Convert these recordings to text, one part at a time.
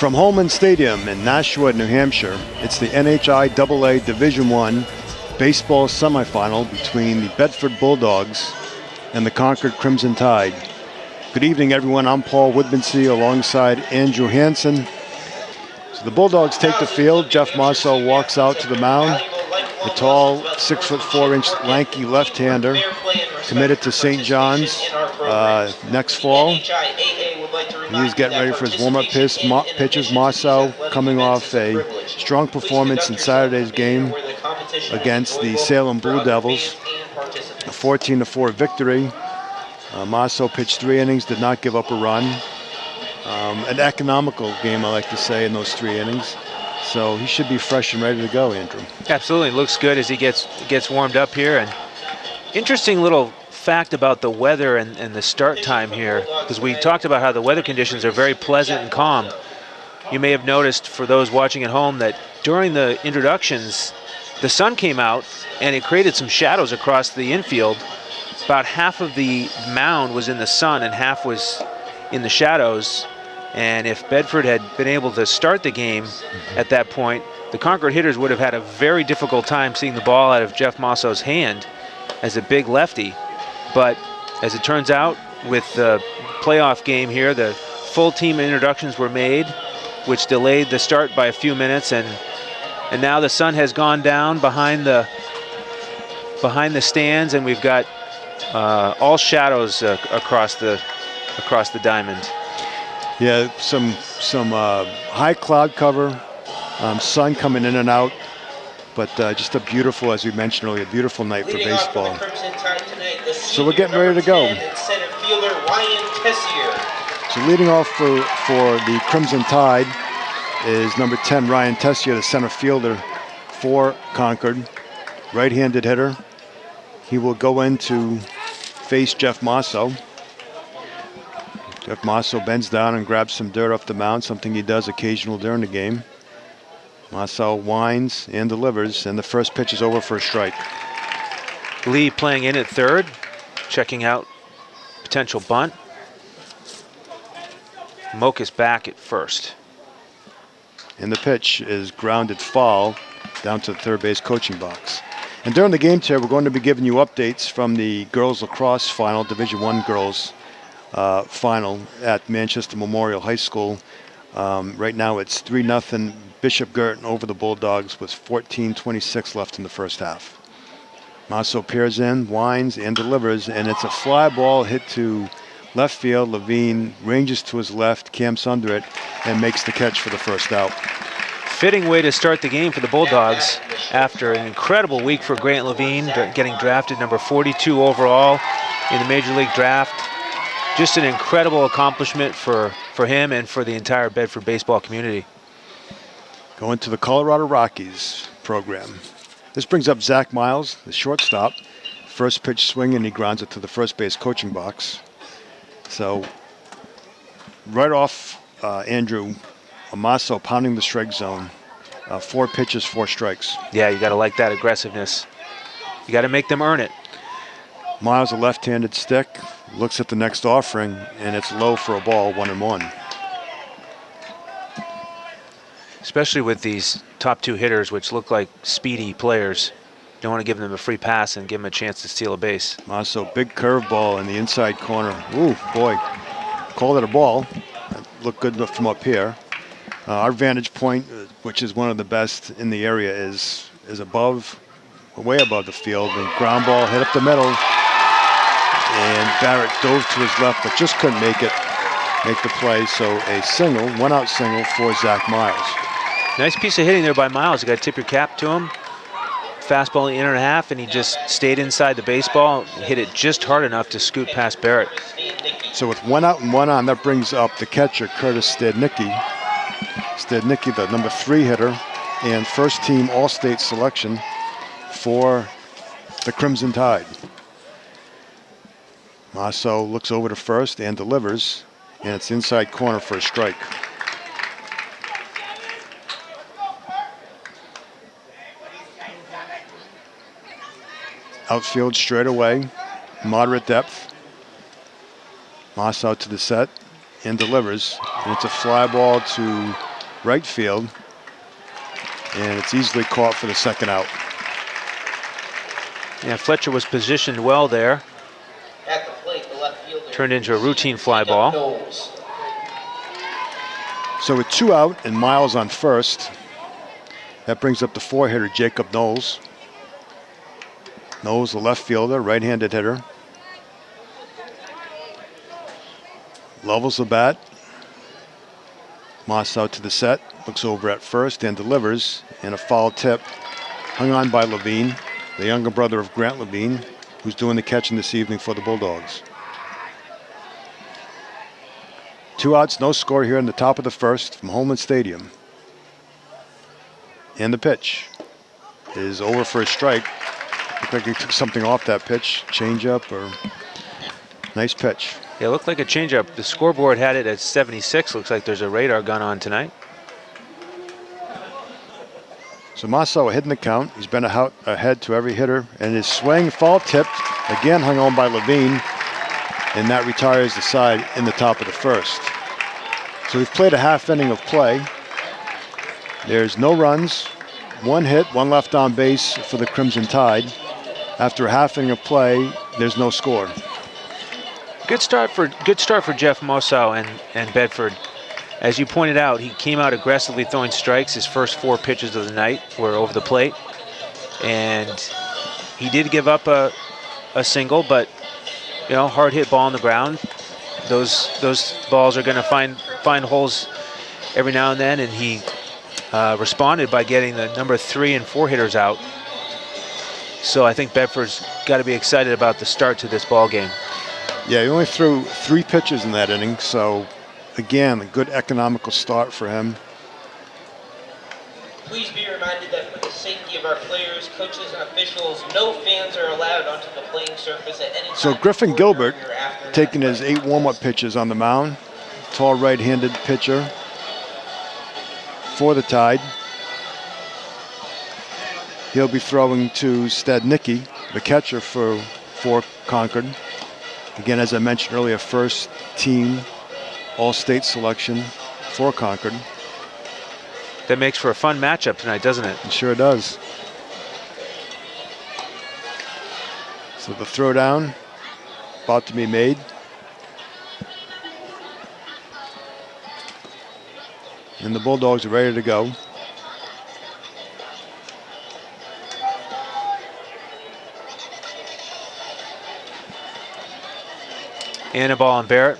From Holman Stadium in Nashua, New Hampshire, it's the NHI AA Division I baseball semifinal between the Bedford Bulldogs and the Concord Crimson Tide. Good evening, everyone. I'm Paul Woodmansee alongside Andrew Hansen. So the Bulldogs take the field. Jeff Marceau walks out to the mound. The tall, 6'4" lanky left-hander, committed to St. John's next fall. He's getting ready for his warm-up pitches. Marceau coming off a strong performance in Saturday's game against the Salem Blue Devils, a 14-4 victory. Marceau pitched 3 innings, did not give up a run. An economical game, I like to say, in those 3 innings. So he should be fresh and ready to go, Andrew. Absolutely, looks good as he gets warmed up here. And interesting little fact about the weather and the start time here, because we talked about how the weather conditions are very pleasant and calm. You may have noticed, for those watching at home, that during the introductions, the sun came out and it created some shadows across the infield. About half of the mound was in the sun and half was in the shadows. And if Bedford had been able to start the game at that point, the Concord hitters would have had a very difficult time seeing the ball out of Jeff Marceau's hand as a big lefty. But as it turns out, with the playoff game here, the full team introductions were made, which delayed the start by a few minutes, and now the sun has gone down behind the stands, and we've got all shadows across the diamond. Yeah, some high cloud cover, sun coming in and out, but just a beautiful, as we mentioned earlier, beautiful night for baseball. So we're getting ready to go. So leading off for the Crimson Tide is number 10, Ryan Tessier, the center fielder for Concord, right-handed hitter. He will go in to face Jeff Marceau. Jeff Marceau bends down and grabs some dirt off the mound, something he does occasionally during the game. Marceau winds and delivers, and the first pitch is over for a strike. Lee playing in at third, checking out potential bunt. Moak is back at first. And the pitch is grounded foul down to the third base coaching box. And during the game today, we're going to be giving you updates from the girls lacrosse final, Division I girls final at Manchester Memorial High School. Right now it's 3-0 Bishop Girton over the Bulldogs with 14:26 left in the first half. Marceau peers in, winds, and delivers, and it's a fly ball hit to left field. Levine ranges to his left, camps under it, and makes the catch for the first out. Fitting way to start the game for the Bulldogs after an incredible week for Grant Levine, getting drafted number 42 overall in the Major League Draft. Just an incredible accomplishment for him and for the entire Bedford baseball community. Going to the Colorado Rockies program. This brings up Zach Miles, the shortstop. First pitch swing, and he grounds it to the first base coaching box. So right off, Andrew, Marceau pounding the strike zone. 4 pitches, 4 strikes. Yeah, you got to like that aggressiveness. You got to make them earn it. Miles, a left-handed stick, looks at the next offering, and it's low for a ball, 1-1. Especially with these top 2 hitters, which look like speedy players. You don't want to give them a free pass and give them a chance to steal a base. Marceau, big curveball in the inside corner. Ooh, boy, called it a ball. That looked good from up here. Our vantage point, which is one of the best in the area, is above, way above the field. The ground ball hit up the middle, and Barrett dove to his left, but just couldn't make the play. So a single, 1-out single for Zach Miles. Nice piece of hitting there by Miles. You got to tip your cap to him. Fastball in and a half, and he just stayed inside the baseball, hit it just hard enough to scoot past Barrett. So with 1 out and 1 on, that brings up the catcher, Curtis Stednicki. Stednicki, the number 3 hitter, and first team All-State selection for the Crimson Tide. Marceau looks over to first and delivers, and it's inside corner for a strike. Outfield straight away, moderate depth. Marceau to the set and delivers. And it's a fly ball to right field. And it's easily caught for the second out. Yeah, Fletcher was positioned well there. At the plate, the left fielder. Turned into a routine fly ball. So with 2 out and Miles on first, that brings up the 4-hitter, Jacob Knowles. Knowles, the left fielder, right-handed hitter. Levels the bat. Moss out to the set, looks over at first and delivers, and a foul tip hung on by Levine, the younger brother of Grant Levine, who's doing the catching this evening for the Bulldogs. 2 outs, no score here in the top of the first from Holman Stadium. And the pitch is over for a strike. Looked like he took something off that pitch, changeup or nice pitch. Yeah, it looked like a changeup. The scoreboard had it at 76. Looks like there's a radar gun on tonight. So Masso hitting the count. He's been ahead to every hitter, and his swing foul tipped, again hung on by Levine, and that retires the side in the top of the first. So we've played a half inning of play. There's no runs, 1 hit, 1 left on base for the Crimson Tide. After a half inning of play, there's no score. Good start for Jeff Mosau and Bedford. As you pointed out, he came out aggressively throwing strikes. His first 4 pitches of the night were over the plate, and he did give up a single, but hard hit ball on the ground. Those balls are going to find holes every now and then, and he responded by getting the number 3 and 4 hitters out. So I think Bedford's got to be excited about the start to this ball game. Yeah, he only threw 3 pitches in that inning, so again, a good economical start for him. Please be reminded that for the safety of our players, coaches, and officials, no fans are allowed onto the playing surface at any time. So Griffin before, Gilbert during, or after taking match his 8 warm-up pitches on the mound. Tall right-handed pitcher for the Tide. He'll be throwing to Stadnicki, the catcher for Concord. Again, as I mentioned earlier, first team All-State selection for Concord. That makes for a fun matchup tonight, doesn't it? It sure does. So the throwdown about to be made. And the Bulldogs are ready to go. Annabelle and Barrett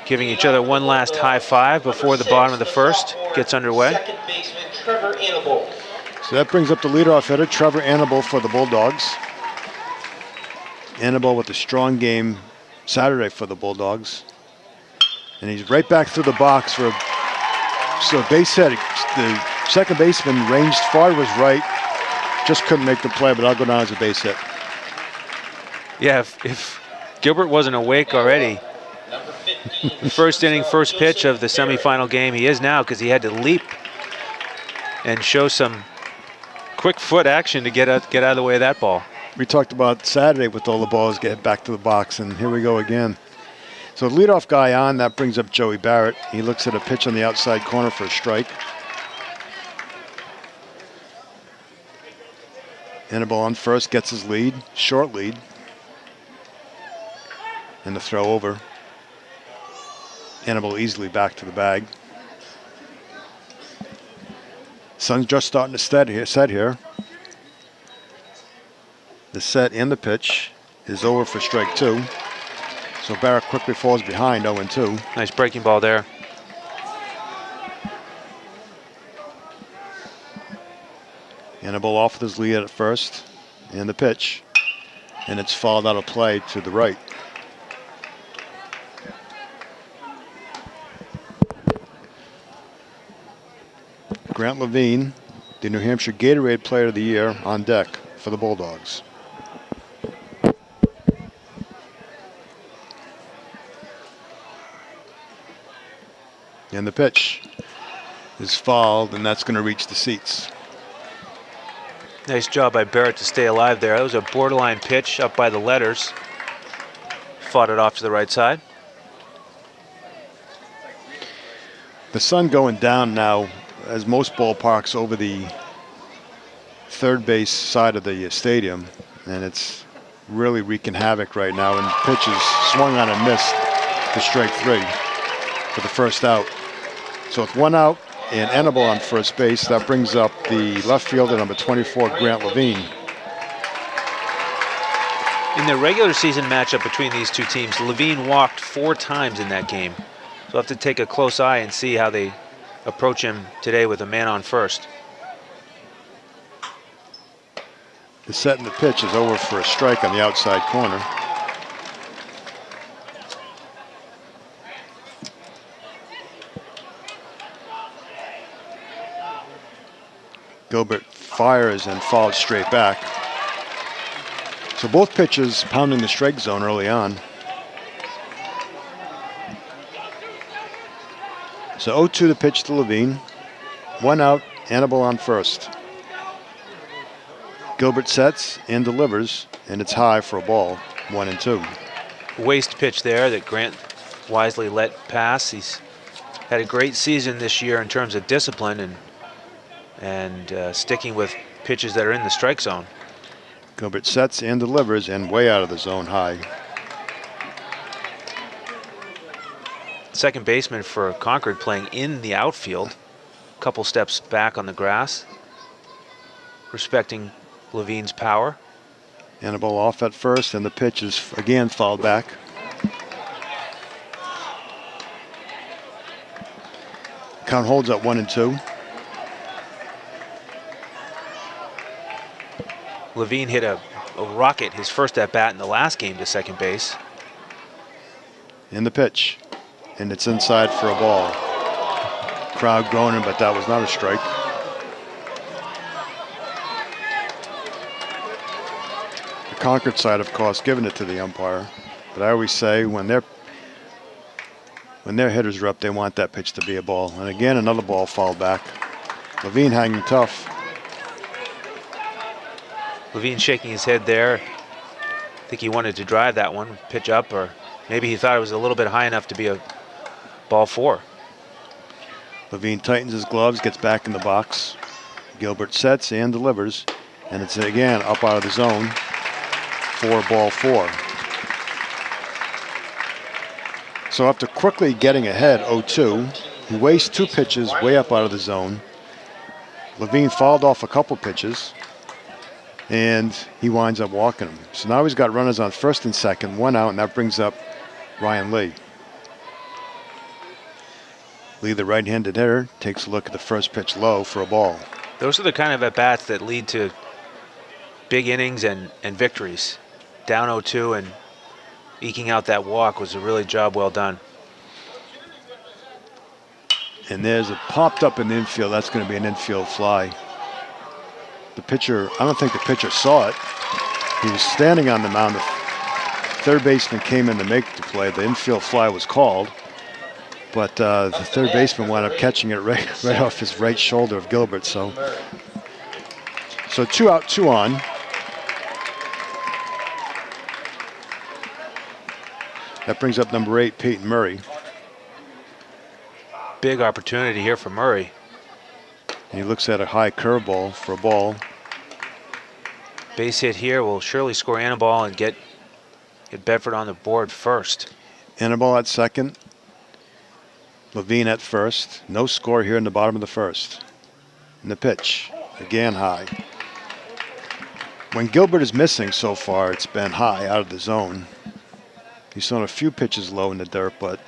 giving each other one last high five before the bottom of the first gets underway. Second baseman Trevor Annable. So that brings up the leadoff hitter, Trevor Annable for the Bulldogs. Annable with a strong game Saturday for the Bulldogs. And he's right back through the box for a base hit. The second baseman ranged far to his right. Just couldn't make the play, but I'll go down as a base hit. Yeah, if Gilbert wasn't awake already, first inning, first pitch of the semifinal game, he is now, because he had to leap and show some quick foot action to get out of the way of that ball. We talked about Saturday with all the balls getting back to the box, and here we go again. So the leadoff guy on, that brings up Joey Barrett. He looks at a pitch on the outside corner for a strike. Annable on first, gets his lead, short lead. And the throw over. Annable easily back to the bag. Sun's just starting to set here. The set and the pitch is over for strike 2. So Barrett quickly falls behind 0-2. Nice breaking ball there. Annable off with his lead at first. And the pitch. And it's fouled out of play to the right. Grant Levine, the New Hampshire Gatorade Player of the Year, on deck for the Bulldogs. And the pitch is fouled, and that's going to reach the seats. Nice job by Barrett to stay alive there. That was a borderline pitch up by the letters. Fought it off to the right side. The sun going down now, as most ballparks, over the third base side of the stadium, and it's really wreaking havoc right now. And the pitch is swung on and missed for strike 3 for the first out. So with 1 out and Annabelle on first base, that brings up the left fielder, number 24, Grant Levine. In the regular season matchup between these two teams, Levine walked 4 times in that game. So we'll have to take a close eye and see how they approach him today with a man on first. The set and the pitch is over for a strike on the outside corner. Gilbert fires and falls straight back. So both pitchers pounding the strike zone early on. So 0-2 the pitch to Levine. 1 out, Annabelle on first. Gilbert sets and delivers, and it's high for a ball, 1-2. Waste pitch there that Grant wisely let pass. He's had a great season this year in terms of discipline and sticking with pitches that are in the strike zone. Gilbert sets and delivers, and way out of the zone, high. Second baseman for Concord playing in the outfield. A couple steps back on the grass, respecting Levine's power. Annabelle off at first, and the pitch is again fouled back. Count holds at 1-2. Levine hit a rocket his first at bat in the last game to second base. In the pitch, and it's inside for a ball. Crowd groaning, but that was not a strike. The Concord side, of course, giving it to the umpire. But I always say when their hitters are up, they want that pitch to be a ball. And again, another ball fouled back. Levine hanging tough. Levine shaking his head there. I think he wanted to drive that one, pitch up, or maybe he thought it was a little bit high enough to be a ball 4. Levine tightens his gloves, gets back in the box. Gilbert sets and delivers, and it's again up out of the zone for ball 4. So after quickly getting ahead 0-2, he wastes 2 pitches way up out of the zone. Levine fouled off a couple pitches, and he winds up walking him. So now he's got runners on first and second, 1 out, and that brings up Ryan Lee. Lee, the right-handed hitter, takes a look at the first pitch low for a ball. Those are the kind of at-bats that lead to big innings and victories. Down 0-2 and eking out that walk was a really job well done. And there's a popped up in the infield. That's going to be an infield fly. The pitcher, I don't think the pitcher saw it. He was standing on the mound. The third baseman came in to make the play. The infield fly was called, but the third baseman wound up catching it right off his right shoulder of Gilbert. So 2 out, 2 on. That brings up number 8, Peyton Murray. Big opportunity here for Murray. He looks at a high curveball for a ball. Base hit here will surely score Annabelle and get Bedford on the board first. Annabelle at second. Levine at first. No score here in the bottom of the first. And the pitch, again high. When Gilbert is missing so far, it's been high out of the zone. He's thrown a few pitches low in the dirt, but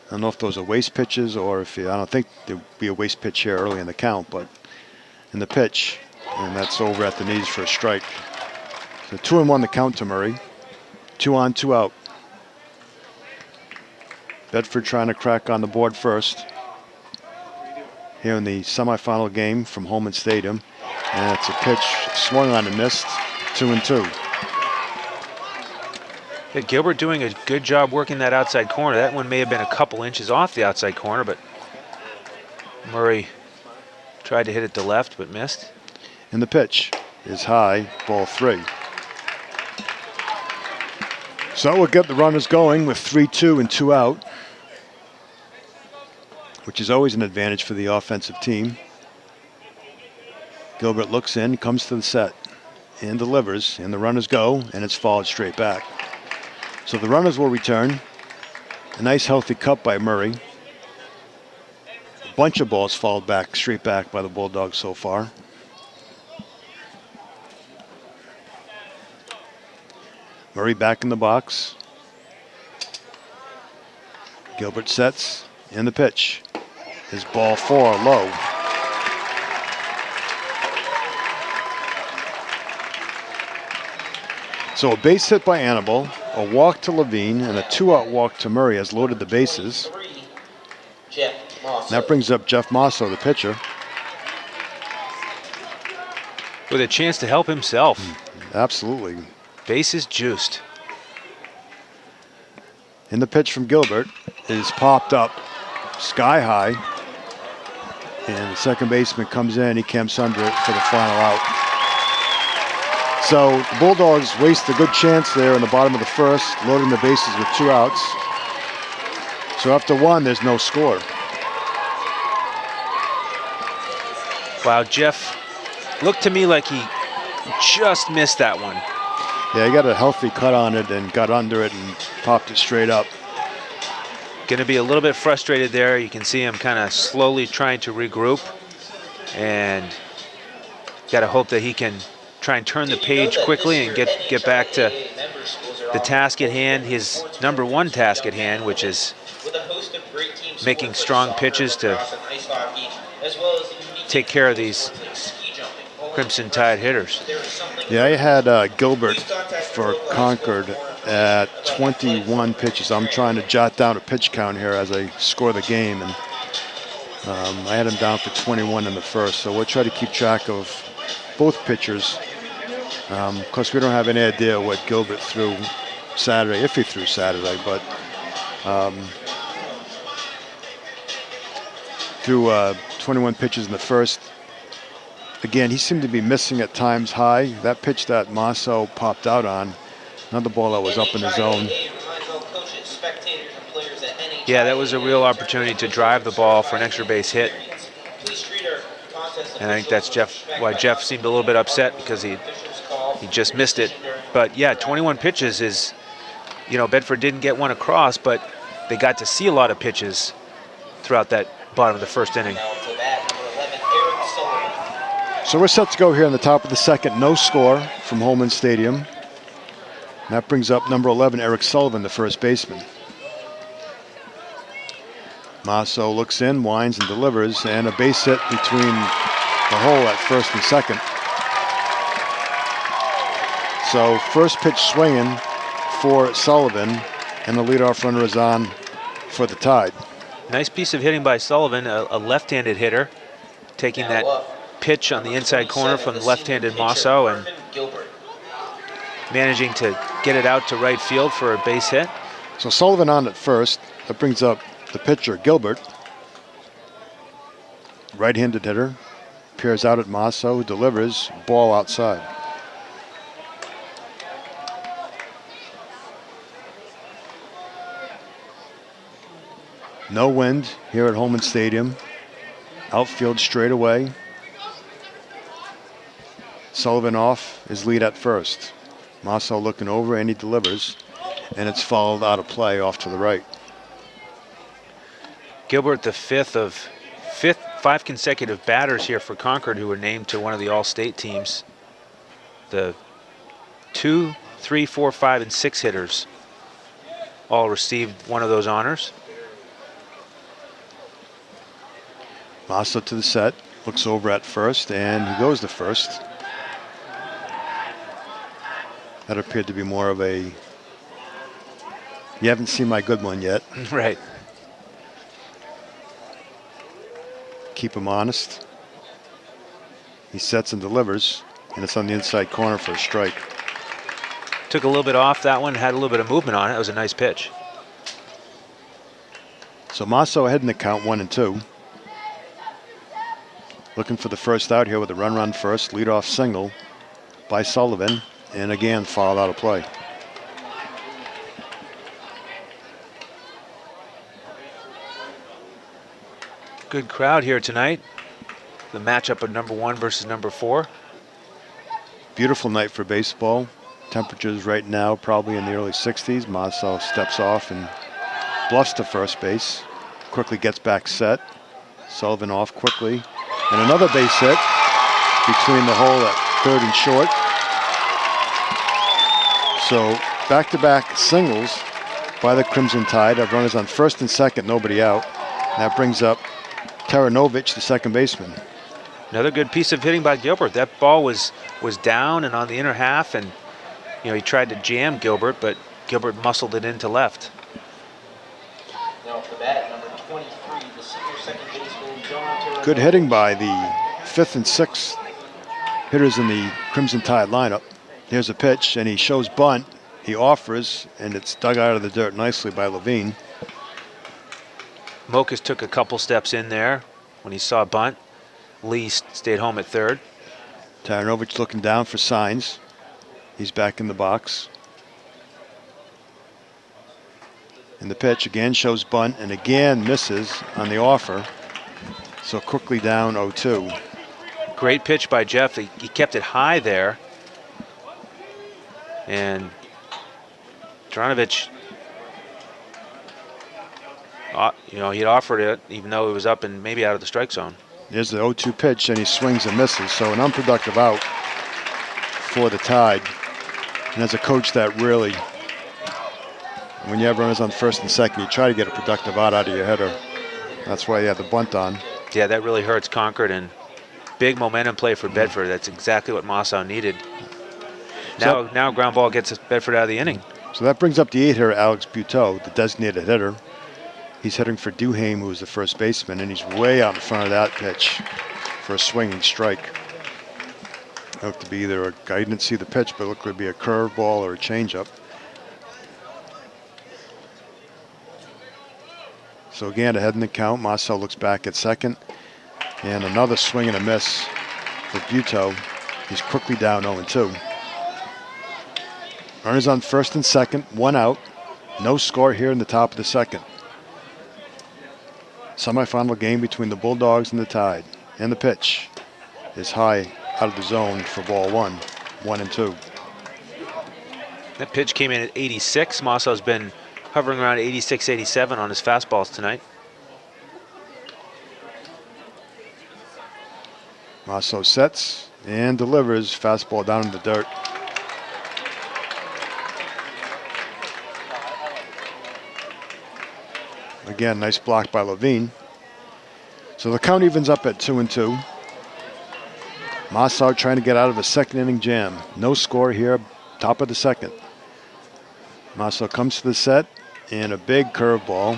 I don't know if those are waste pitches or I don't think there'll be a waste pitch here early in the count, but in the pitch, and that's over at the knees for a strike. So 2-1 the count to Murray. 2 on, 2 out. Bedford trying to crack on the board first here in the semifinal game from Holman Stadium. And it's a pitch swung on and missed. 2-2. Yeah, Gilbert doing a good job working that outside corner. That one may have been a couple inches off the outside corner, but Murray tried to hit it to left but missed. And the pitch is high, ball 3. So we'll get the runners going with 3-2 and 2 out. which is always an advantage for the offensive team. Gilbert looks in, comes to the set, and delivers, and the runners go, and it's followed straight back. So the runners will return. A nice healthy cut by Murray. A bunch of balls fouled back, straight back by the Bulldogs so far. Murray back in the box. Gilbert sets, and the pitch. His ball 4 low. So a base hit by Annabelle, a walk to Levine, and a 2-out walk to Murray has loaded the bases. That brings up Jeff Mosso, the pitcher. With a chance to help himself. Absolutely. Bases juiced. And the pitch from Gilbert is popped up sky high. And the second baseman comes in, he camps under it for the final out. So the Bulldogs waste a good chance there in the bottom of the first, loading the bases with 2 outs. So after 1, there's no score. Wow, Jeff looked to me like he just missed that one. Yeah, he got a healthy cut on it and got under it and popped it straight up. Going to be a little bit frustrated there. You can see him kind of slowly trying to regroup. And got to hope that he can try and turn the page quickly and get back to the task at hand, his #1 task at hand, which is making strong pitches to take care of these Crimson Tide hitters. Yeah, I had Gilbert for Concord at 21 pitches. I'm trying to jot down a pitch count here as I score the game, and I had him down for 21 in the first. So we'll try to keep track of both pitchers. Of course, we don't have any idea what Gilbert threw Saturday, if he threw Saturday, but threw 21 pitches in the first. Again, he seemed to be missing at times high. That pitch that Mosso popped out on, another ball that was up in the zone. Yeah, that was a real opportunity to drive the ball for an extra base hit. And I think that's why Jeff seemed a little bit upset, because he just missed it. But yeah, 21 pitches is, Bedford didn't get one across, but they got to see a lot of pitches throughout that bottom of the first inning. So we're set to go here in the top of the second. No score from Holman Stadium. And that brings up number 11, Eric Sullivan, the first baseman. Mosso looks in, winds, and delivers, and a base hit between the hole at first and second. So first pitch swinging for Sullivan, and the leadoff runner is on for the Tide. Nice piece of hitting by Sullivan, a left-handed hitter, taking that pitch on the inside corner from the left-handed Mosso and managing to get it out to right field for a base hit. So Sullivan on at first. That brings up the pitcher, Gilbert. Right-handed hitter. Peers out at Mosso, delivers, ball outside. No wind here at Holman Stadium. Outfield straight away. Sullivan off his lead at first. Mosso looking over, and he delivers, and it's fouled out of play off to the right. Gilbert, the five consecutive batters here for Concord who were named to one of the All-State teams. The 2, 3, 4, 5, and 6 hitters all received one of those honors. Mosso to the set, looks over at first, and he goes to first. That appeared to be more of a, you haven't seen my good one yet. Right. Keep him honest. He sets and delivers, and it's on the inside corner for a strike. Took a little bit off that one, had a little bit of movement on it. It was a nice pitch. So Mosso ahead in the count, 1-2. Looking for the first out here with a run first, leadoff single by Sullivan, and again fouled out of play. Good crowd here tonight. The matchup of number 1 versus number 4. Beautiful night for baseball. Temperatures right now probably in the early 60s. Maso steps off and bluffs to first base. Quickly gets back set. Sullivan off quickly. And another base hit between the hole at third and short. So back-to-back singles by the Crimson Tide. Have runners on first and second, nobody out. That brings up Taranovic, the second baseman. Another good piece of hitting by Gilbert. That ball was down and on the inner half, and he tried to jam Gilbert, but Gilbert muscled it into left. Now off the bat, number 23, the senior second baseman, John. Good hitting by the fifth and sixth hitters in the Crimson Tide lineup. Here's a pitch, and he shows bunt. He offers, and it's dug out of the dirt nicely by Levine. Mokas took a couple steps in there when he saw bunt. Lee stayed home at third. Taranovic looking down for signs. He's back in the box. And the pitch again shows bunt and again misses on the offer. So quickly down 0-2. Great pitch by Jeff. He kept it high there. And Taranovic, he'd offered it even though it was up and maybe out of the strike zone. There's the 0-2 pitch, and he swings and misses. So an unproductive out for the Tide. And as a coach, that really, when you have runners on first and second, you try to get a productive out of your hitter. That's why you have the bunt on. Yeah, that really hurts Concord, and big momentum play for Bedford. That's exactly what Mossau needed. Now ground ball gets Bedford out of the inning. So that brings up the 8 hitter, Alex Buteau, the designated hitter. He's hitting for Duhame, who is the first baseman, and he's way out in front of that pitch for a swinging strike. It looked to be either I didn't see the pitch, but it looked to be a curveball or a changeup. So again, ahead in the count, Mossau looks back at second, and another swing and a miss for Buteau. He's quickly down 0-2. Runners on first and second, 1 out. No score here in the top of the second. Semifinal game between the Bulldogs and the Tide. And the pitch is high out of the zone for ball 1, 1-2. That pitch came in at 86. Mossau's been hovering around 86, 87 on his fastballs tonight. Mossau sets and delivers. Fastball down in the dirt. Again, nice block by Levine. So the count evens up at 2-2. Mossau trying to get out of a second inning jam. No score here, top of the second. Mossau comes to the set, and a big curveball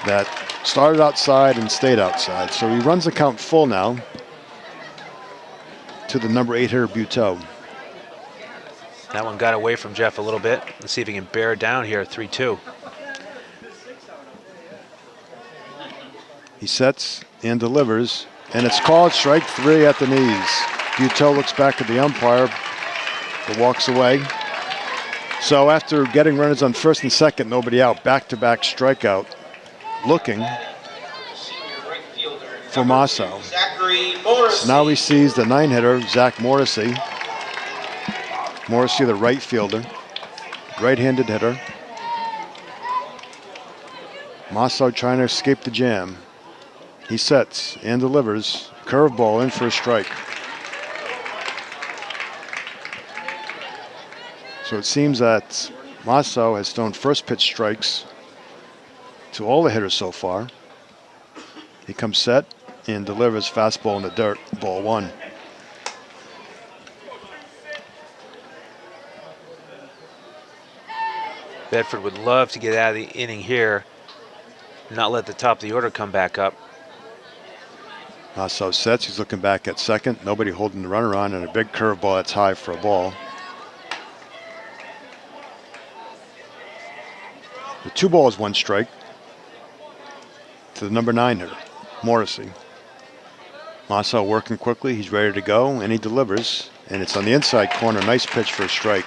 that started outside and stayed outside. So he runs the count full now to the number 8 hitter, Buteau. That one got away from Jeff a little bit. Let's see if he can bear it down here, 3-2. He sets and delivers, and it's called strike 3 at the knees. Buteau looks back at the umpire, but walks away. So after getting runners on first and second, nobody out, back-to-back strikeout, looking for Mossau. So now he sees the 9 hitter, Zach Morrissey. Morrissey, the right fielder, right-handed hitter. Mossau trying to escape the jam. He sets and delivers. Curveball in for a strike. So it seems that Mossau has thrown first pitch strikes to all the hitters so far. He comes set and delivers fastball in the dirt, ball 1. Bedford would love to get out of the inning here, not let the top of the order come back up. Mossau sets, he's looking back at second. Nobody holding the runner on, and a big curveball that's high for a ball. The 2 balls, 1 strike to the number 9 hitter, Morrissey. Mossau working quickly, he's ready to go, and he delivers. And it's on the inside corner, nice pitch for a strike.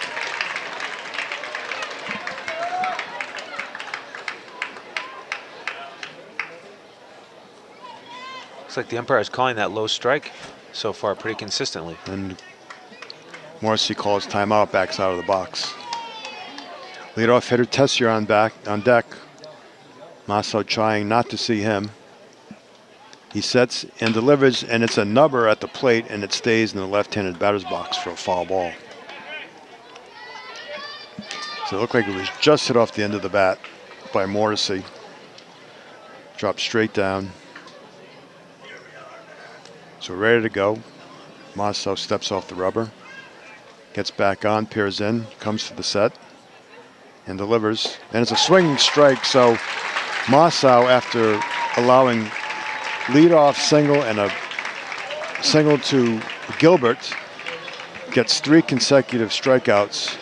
Looks like the umpire is calling that low strike so far pretty consistently. And Morrissey calls timeout, backs out of the box. Leadoff hitter Tessier on deck. Masso trying not to see him. He sets and delivers, and it's a nubber at the plate, and it stays in the left-handed batter's box for a foul ball. So it looked like it was just hit off the end of the bat by Morrissey. Dropped straight down. So we're ready to go. Masso steps off the rubber. Gets back on, peers in, comes to the set, and delivers. And it's a swinging strike, so Masso, after allowing leadoff single and a single to Gilbert, gets 3 consecutive strikeouts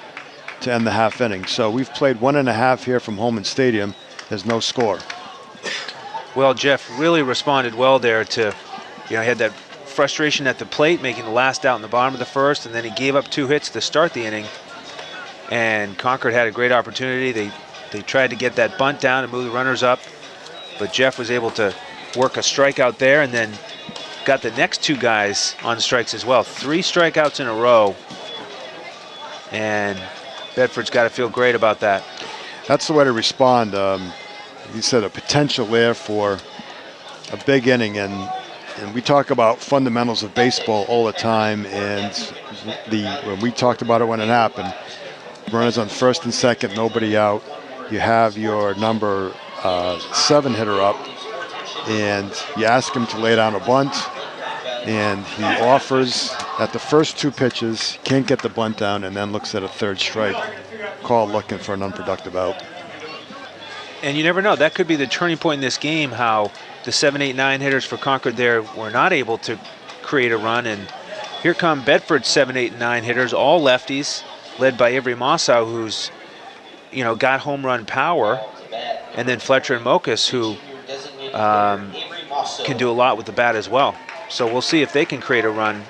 to end the half inning. So we've played 1.5 here from Holman Stadium. There's no score. Well, Jeff really responded well there to, he had that frustration at the plate, making the last out in the bottom of the first, and then he gave up 2 hits to start the inning. And Concord had a great opportunity. They tried to get that bunt down and move the runners up, but Jeff was able to work a strikeout there, and then got the next 2 guys on strikes as well. 3 strikeouts in a row, and Bedford's got to feel great about that. That's the way to respond. You said a potential there for a big inning, and we talk about fundamentals of baseball all the time, and when we talked about it when it happened, runners on first and second, nobody out. You have your number 7 hitter up, and you ask him to lay down a bunt, and he offers at the first 2 pitches, can't get the bunt down, and then looks at a 3rd strike. Call looking for an unproductive out. And you never know, that could be the turning point in this game, how the 7, 8, 9 hitters for Concord there were not able to create a run. And here come Bedford's 7, 8, and 9 hitters, all lefties, led by Avery Mossau, who's, got home run power. And then Fletcher and Mokas, who can do a lot with the bat as well. So we'll see if they can create a run.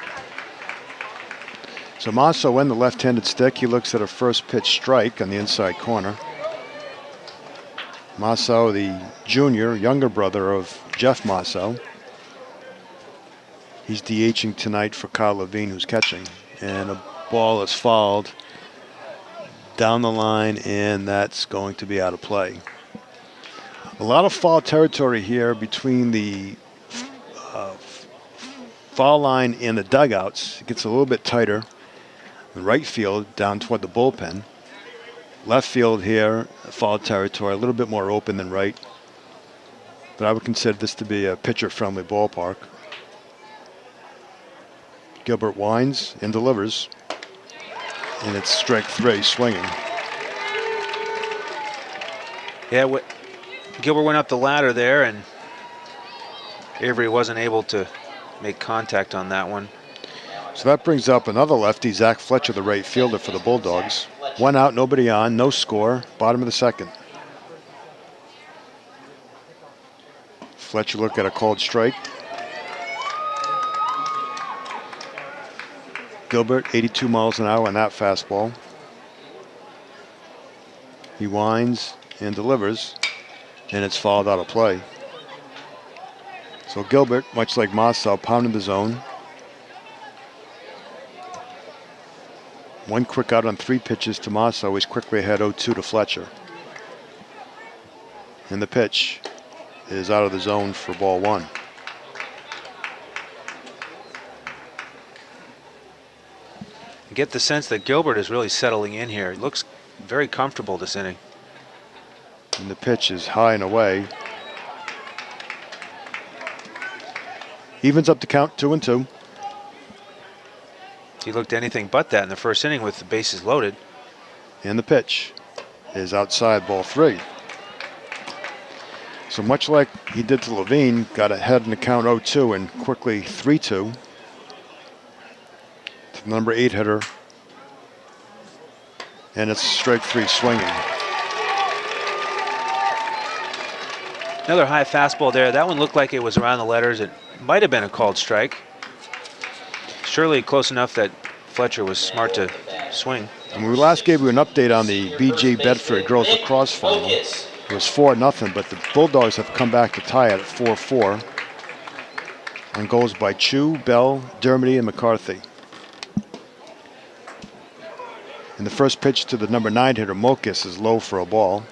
So Mosso in the left-handed stick. He looks at a first pitch strike on the inside corner. Mosso, the younger brother of Jeff Mosso. He's DHing tonight for Kyle Levine, who's catching. And a ball is fouled down the line, and that's going to be out of play. A lot of foul territory here between the foul line and the dugouts. It gets a little bit tighter. The right field down toward the bullpen. Left field here, foul territory, a little bit more open than right. But I would consider this to be a pitcher-friendly ballpark. Gilbert winds and delivers. And it's strike 3, swinging. Yeah, Gilbert went up the ladder there, and Avery wasn't able to make contact on that one. So that brings up another lefty, Zach Fletcher, the right fielder for the Bulldogs. 1 out, nobody on, no score, bottom of the 2nd. Fletcher look at a called strike. Gilbert, 82 miles an hour on that fastball. He winds and delivers, and it's fouled out of play. So Gilbert, much like Mossau, pounding the zone. 1 quick out on 3 pitches to Mossau. He's quickly ahead 0-2 to Fletcher. And the pitch is out of the zone for ball 1. You get the sense that Gilbert is really settling in here. He looks very comfortable this inning. And the pitch is high and away. Evens up the count, 2-2. He looked anything but that in the first inning with the bases loaded. And the pitch is outside, ball 3. So much like he did to Levine, got ahead in the count 0-2 and quickly 3-2 to the number 8 hitter. And it's strike 3, swinging. Another high fastball there. That one looked like it was around the letters. It might have been a called strike. Surely close enough that Fletcher was smart to swing. And we last gave you an update on the BG Bedford girls lacrosse final. It was 4-0, but the Bulldogs have come back to tie it at 4-4. On goals by Chu, Bell, Dermody, and McCarthy. And the first pitch to the number 9 hitter, Mokus, is low for a ball.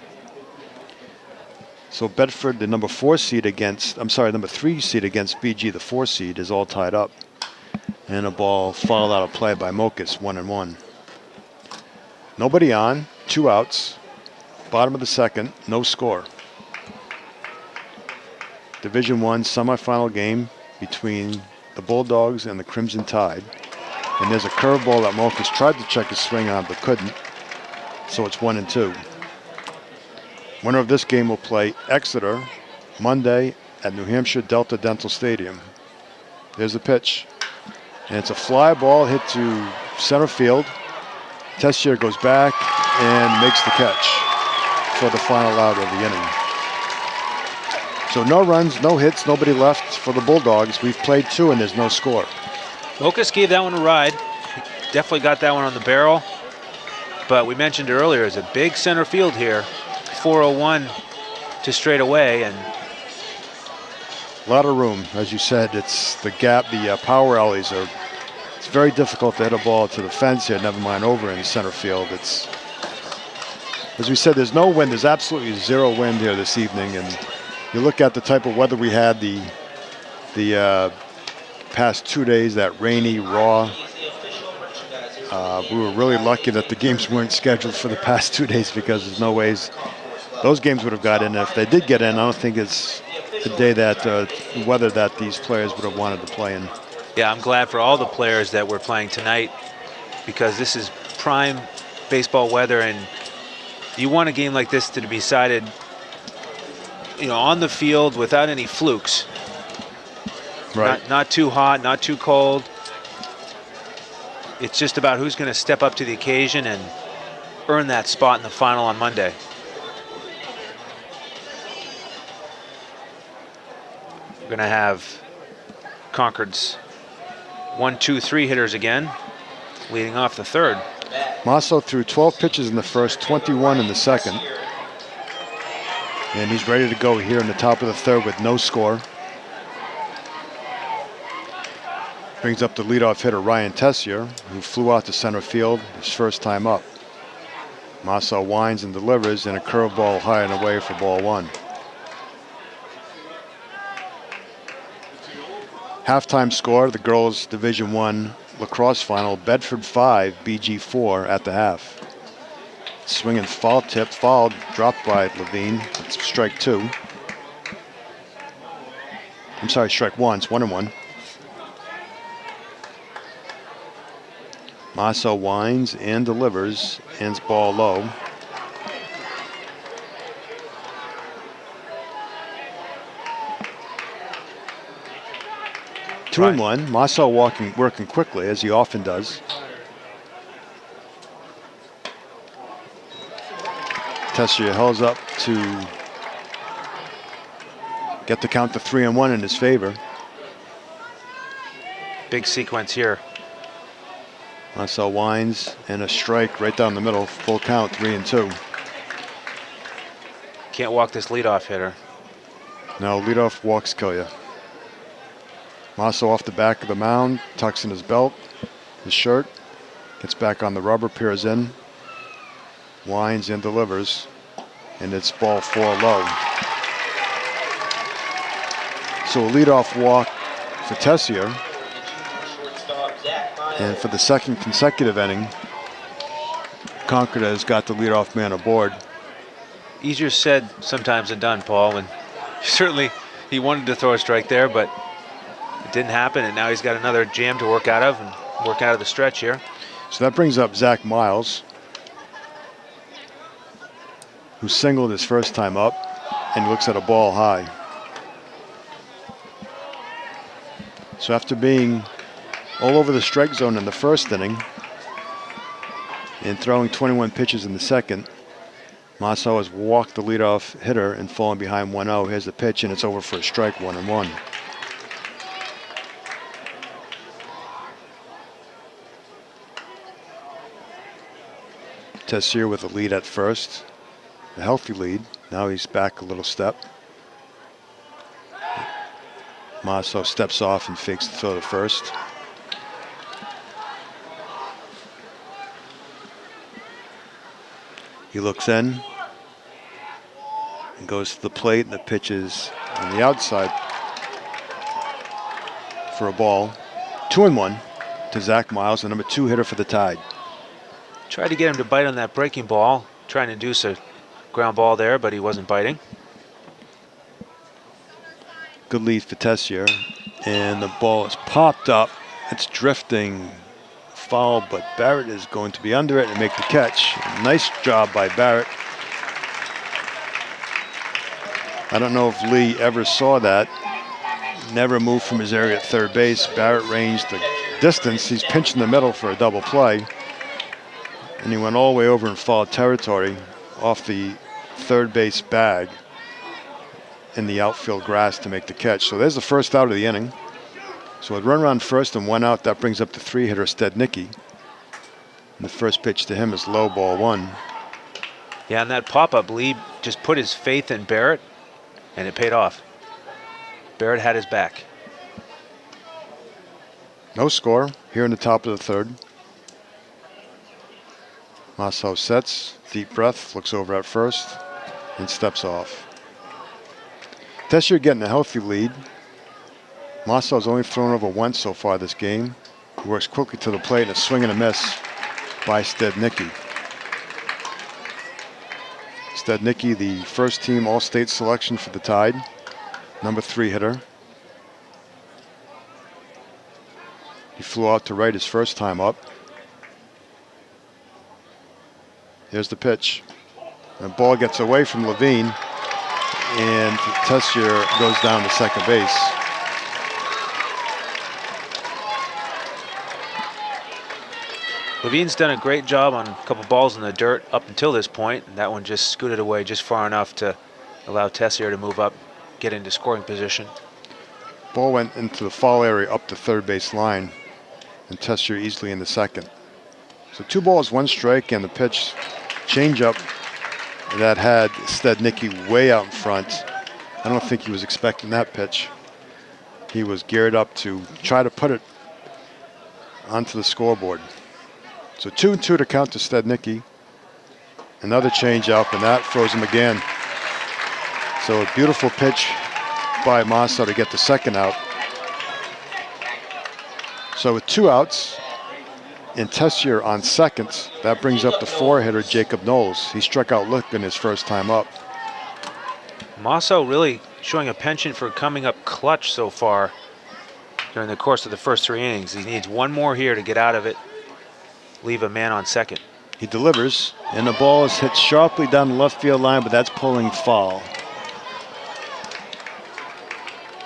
So Bedford, the number 3 seed against BG, the 4 seed, is all tied up. And a ball fouled out of play by Mokus, 1-1. Nobody on, 2 outs. Bottom of the second, no score. Division I semifinal game between the Bulldogs and the Crimson Tide. And there's a curveball that Mokus tried to check his swing on but couldn't. So it's 1-2. Winner of this game will play Exeter Monday at New Hampshire Delta Dental Stadium. There's the pitch. And it's a fly ball hit to center field. Tessier goes back and makes the catch for the final out of the inning. So no runs, no hits, nobody left for the Bulldogs. We've played 2 and there's no score. Mokus gave that one a ride. He definitely got that one on the barrel. But we mentioned earlier, it's a big center field here. 401 to straight away, and a lot of room, as you said. It's the gap, the power alleys are. It's very difficult to hit a ball to the fence here. Never mind over in center field. It's, as we said, there's no wind. There's absolutely 0 wind here this evening, and you look at the type of weather we had the past 2 days. That rainy, raw. We were really lucky that the games weren't scheduled for the past 2 days, because there's no ways those games would have got in. If they did get in, I don't think it's the day that weather that these players would have wanted to play in. Yeah, I'm glad for all the players that we're playing tonight, because this is prime baseball weather, and you want a game like this to be decided, on the field without any flukes. Right. Not too hot, not too cold. It's just about who's going to step up to the occasion and earn that spot in the final on Monday. We're going to have Concord's 1, 2, 3 hitters again, leading off the third. Masso threw 12 pitches in the first, 21 in the second. And he's ready to go here in the top of the third with no score. Brings up the leadoff hitter, Ryan Tessier, who flew out to center field his first time up. Masso winds and delivers, and a curveball high and away for ball 1. Halftime score, the girls' Division I lacrosse final, Bedford 5, BG 4 at the half. Swing and foul tip, fouled, dropped by Levine. It's strike 2. I'm sorry, strike 1. It's 1-1. Masso winds and delivers, ends ball low. Two and one. Masso working quickly, as he often does. Tessier held up to get the count to 3-1 in his favor. Big sequence here. Masso winds and a strike right down the middle. Full count, 3-2. Can't walk this leadoff hitter. No, leadoff walks kill you. Masso off the back of the mound, tucks in his belt, his shirt, gets back on the rubber, peers in, winds and delivers, and it's ball 4 low. So a leadoff walk for Tessier. And for the second consecutive inning, Concord has got the leadoff man aboard. Easier said sometimes than done, Paul. And certainly he wanted to throw a strike there, but it didn't happen, and now he's got another jam to work out of and work out of the stretch here. So that brings up Zach Miles, who singled his first time up and looks at a ball high. So after being all over the strike zone in the first inning and throwing 21 pitches in the second, Masso has walked the leadoff hitter and fallen behind 1-0. Here's the pitch, and it's over for a strike, 1-1. Tessier with a lead at first, a healthy lead. Now he's back a little step. Masso steps off and fakes the throw to first. He looks in and goes to the plate, and the pitch is on the outside for a ball. 2-1 to Zach Miles, the number 2 hitter for the Tide. Tried to get him to bite on that breaking ball, trying to induce a ground ball there, but he wasn't biting. Good lead for Tessier, and the ball is popped up. It's drifting foul, but Barrett is going to be under it and make the catch. Nice job by Barrett. I don't know if Lee ever saw that. Never moved from his area at third base. Barrett ranged the distance. He's pinching the middle for a double play. And he went all the way over in foul territory off the third base bag in the outfield grass to make the catch. So there's the first out of the inning. So with run around first and 1 out, that brings up the 3 hitter Stednicki. And the first pitch to him is low, ball 1. Yeah, and that pop-up, Lee just put his faith in Barrett, and it paid off. Barrett had his back. No score here in the top of the third. Masso sets, deep breath, looks over at first, and steps off. Tessier getting a healthy lead. Masso's only thrown over once so far this game. He works quickly to the plate, and a swing and a miss by Stednicki. Stednicki, the first team All-State selection for the Tide, number 3 hitter. He flew out to right his first time up. Here's the pitch. The ball gets away from Levine, and Tessier goes down to second base. Levine's done a great job on a couple balls in the dirt up until this point, and that one just scooted away just far enough to allow Tessier to move up, get into scoring position. Ball went into the foul area up the third base line, and Tessier easily in the second. So 2 balls, 1 strike, and the pitch changeup that had Stednicki way out in front. I don't think he was expecting that pitch. He was geared up to try to put it onto the scoreboard. So 2-2 to count to Stednicki. Another changeup, and that froze him again. So a beautiful pitch by Masso to get the second out. So with 2 outs and Tessier on second, that brings up the 4 hitter Jacob Knowles. He struck out Lichtman his first time up. Masso really showing a penchant for coming up clutch so far during the course of the first 3 innings. He needs 1 more here to get out of it, leave a man on second. He delivers, and the ball is hit sharply down the left field line, but that's pulling foul.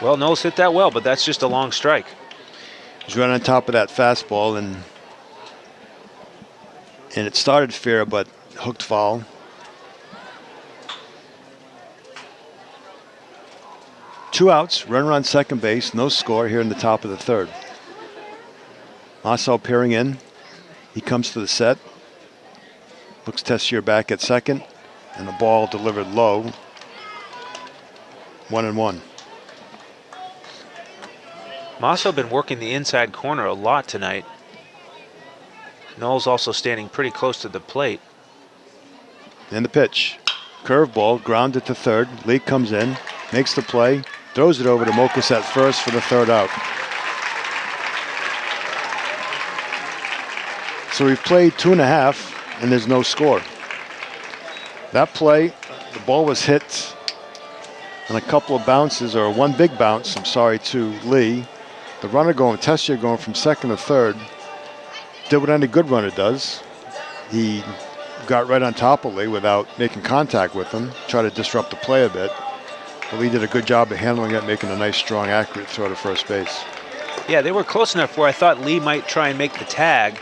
Well, Knowles hit that well, but that's just a long strike. He's right on top of that fastball, and it started fair, but hooked foul. Two outs, runner on second base, no score here in the top of the third. Masso peering in. He comes to the set. Looks Tessier back at second, and the ball delivered low. 1-1. Masso been working the inside corner a lot tonight. Knowles also standing pretty close to the plate. And the pitch. Curveball, grounded to third. Lee comes in, makes the play, throws it over to Mokas at first for the third out. So we've played 2.5, and there's no score. That play, the ball was hit on a couple of bounces, or one big bounce, to Lee. The runner going, Tessier going from second to third, did what any good runner does. He got right on top of Lee without making contact with him, tried to disrupt the play a bit. But Lee did a good job of handling it, making a nice, strong, accurate throw to first base. Yeah, they were close enough where I thought Lee might try and make the tag,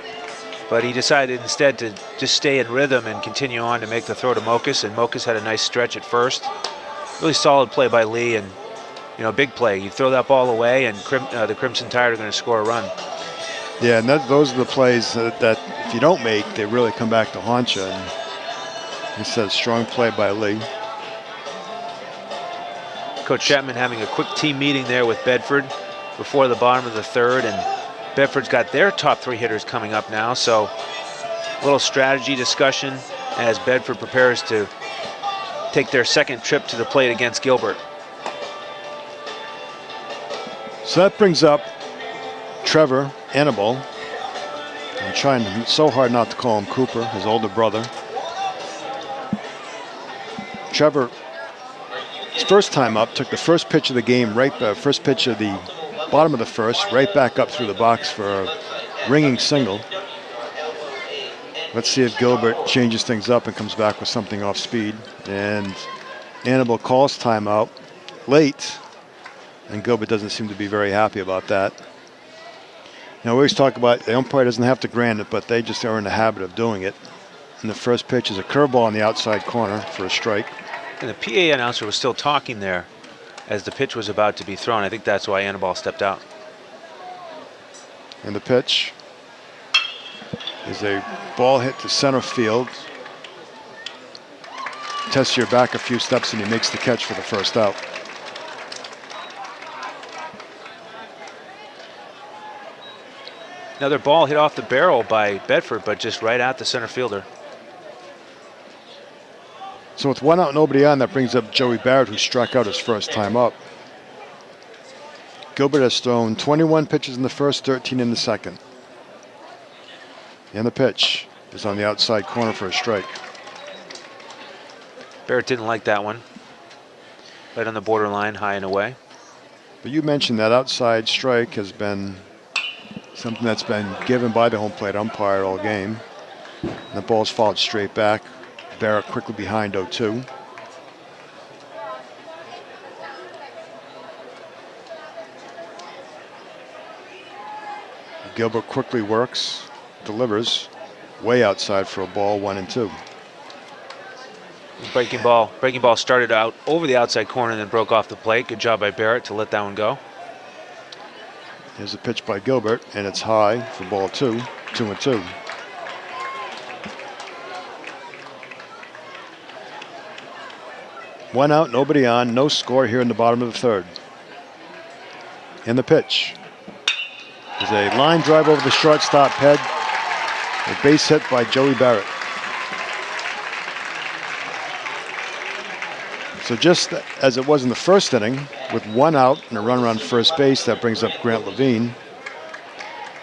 but he decided instead to just stay in rhythm and continue on to make the throw to Mokas, and Mokas had a nice stretch at first. Really solid play by Lee, and big play. You throw that ball away, and the Crimson Tide are going to score a run. Yeah, and those are the plays that if you don't make, they really come back to haunt you. And he said, strong play by Lee. Coach Chapman having a quick team meeting there with Bedford before the bottom of the third, and Bedford's got their top 3 hitters coming up now, so a little strategy discussion as Bedford prepares to take their second trip to the plate against Gilbert. So that brings up Trevor Annabelle. I'm trying so hard not to call him Cooper, his older brother. Trevor, his first time up, took the first pitch of the game, first pitch of the bottom of the first, right back up through the box for a ringing single. Let's see if Gilbert changes things up and comes back with something off speed. And Annabelle calls timeout late, and Gilbert doesn't seem to be very happy about that. Now, we always talk about the umpire doesn't have to grant it, but they just are in the habit of doing it. And the first pitch is a curveball on the outside corner for a strike. And the PA announcer was still talking there as the pitch was about to be thrown. I think that's why Annabelle stepped out. And the pitch is a ball hit to center field. Tessier back a few steps and he makes the catch for the first out. Another ball hit off the barrel by Bedford, but just right at the center fielder. So with 1 out, nobody on, that brings up Joey Barrett, who struck out his first time up. Gilbert has thrown 21 pitches in the first, 13 in the second. And the pitch is on the outside corner for a strike. Barrett didn't like that one. Right on the borderline, high and away. But you mentioned that outside strike has been something that's been given by the home plate umpire all game. And the ball's fouled straight back. Barrett quickly behind 0-2. Gilbert quickly works, delivers, way outside for a ball, 1-2. Breaking ball started out over the outside corner and then broke off the plate. Good job by Barrett to let that one go. Here's a pitch by Gilbert, and it's high for ball 2, 2-2. One out, nobody on, no score here in the bottom of the third. And the pitch is a line drive over the shortstop head. A base hit by Joey Barrett. So just as it was in the first inning, with 1 out and a runner on first base, that brings up Grant Levine.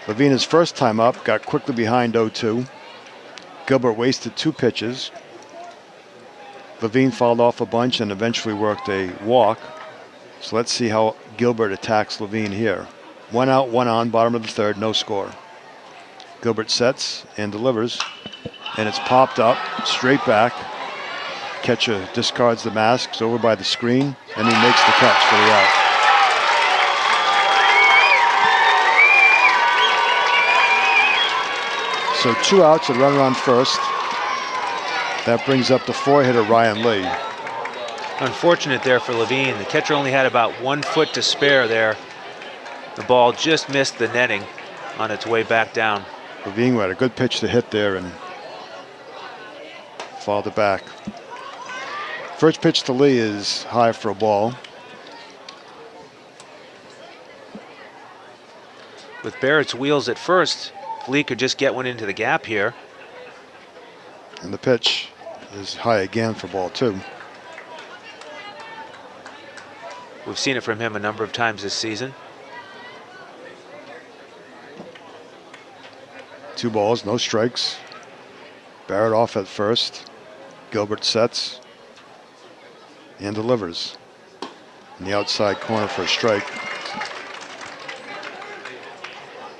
Levine, his first time up, got quickly behind 0-2. Gilbert wasted 2 pitches. Levine fouled off a bunch and eventually worked a walk. So let's see how Gilbert attacks Levine here. 1 out, 1 on, bottom of the third, no score. Gilbert sets and delivers, and it's popped up, straight back. Catcher discards the masks over by the screen, and he makes the catch for the out. So 2 outs, a runner on first. That brings up the 4-hitter Ryan Lee. Unfortunate there for Levine. The catcher only had about 1 foot to spare there. The ball just missed the netting on its way back down. Levine had a good pitch to hit there and fouled it back. First pitch to Lee is high for a ball. With Barrett's wheels at first, Lee could just get one into the gap here. And the pitch is high again for ball 2. We've seen it from him a number of times this season. 2 balls, no strikes. Barrett off at first. Gilbert sets and delivers in the outside corner for a strike.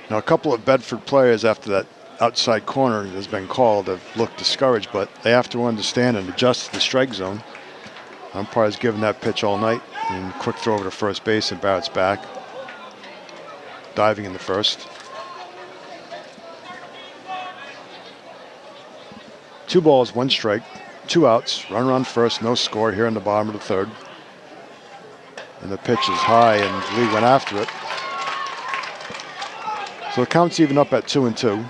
Now, a couple of Bedford players after that outside corner has been called have looked discouraged, but they have to understand and adjust to the strike zone. Umpire's given that pitch all night, and quick throw over to first base, and Barrett's back, diving in the first. 2 balls, 1 strike, 2 outs, runner on first, no score here in the bottom of the third. And the pitch is high, and Lee went after it. So the count's even up at 2-2.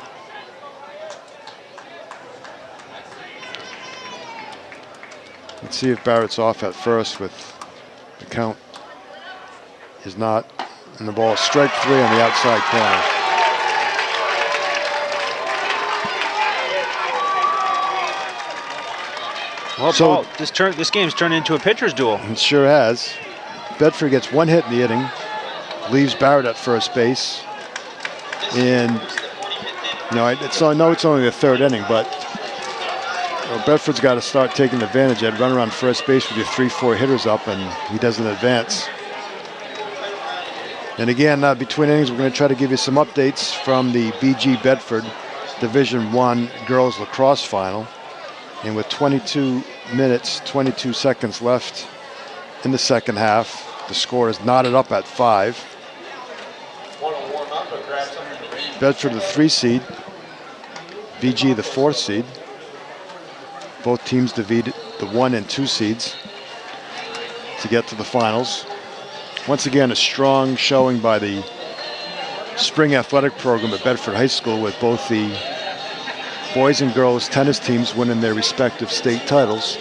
Let's see if Barrett's off at first with The count is not, and the ball is strike 3 on the outside corner. Well, Paul, this game's turned into a pitcher's duel. It sure has. Bedford gets 1 hit in the inning, leaves Barrett at first base, and I know it's only the 3rd inning, but Bedford's got to start taking advantage. I'd run around first base with your 3-4 hitters up, and he doesn't advance. And again, between innings, we're going to try to give you some updates from the BG Bedford Division I Girls Lacrosse Final. And with 22 minutes, 22 seconds left in the second half, the score is knotted up at 5. Bedford the 3 seed, BG the 4th seed. Both teams defeated the 1 and 2 seeds to get to the finals. Once again, a strong showing by the spring athletic program at Bedford High School, with both the boys and girls tennis teams winning their respective state titles.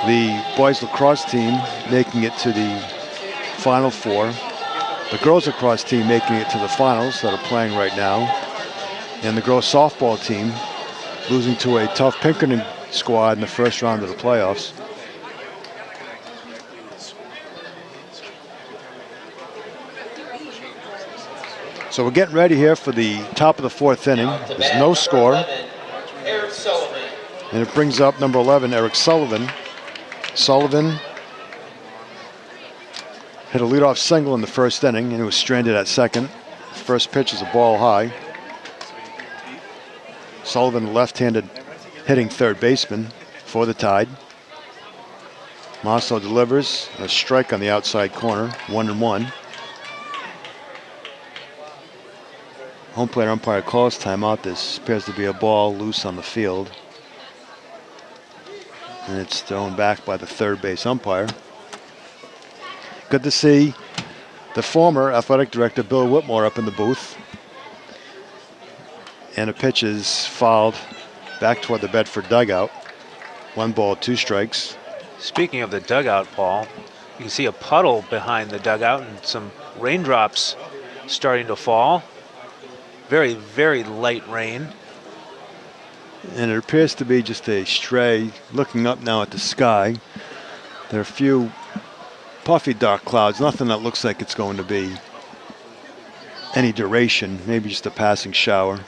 The boys lacrosse team making it to the Final Four. The girls lacrosse team making it to the finals that are playing right now. And the girls softball team losing to a tough Pinkerton squad in the first round of the playoffs. So we're getting ready here for the top of the 4th inning. There's no score. And it brings up number 11, Eric Sullivan. Sullivan hit a leadoff single in the 1st inning, and it was stranded at second. First pitch is a ball high. Sullivan, left-handed hitting 3rd baseman for the Tide. Masso delivers a strike on the outside corner, 1-1. Home plate umpire calls timeout. This appears to be a ball loose on the field. And it's thrown back by the 3rd base umpire. Good to see the former athletic director, Bill Whitmore, up in the booth. And a pitch is fouled back toward the Bedford dugout. 1 ball, 2 strikes. Speaking of the dugout, Paul, you can see a puddle behind the dugout and some raindrops starting to fall. Very, very light rain. And it appears to be just a stray. Looking up now at the sky, there are a few puffy dark clouds, nothing that looks like it's going to be any duration, maybe just a passing shower.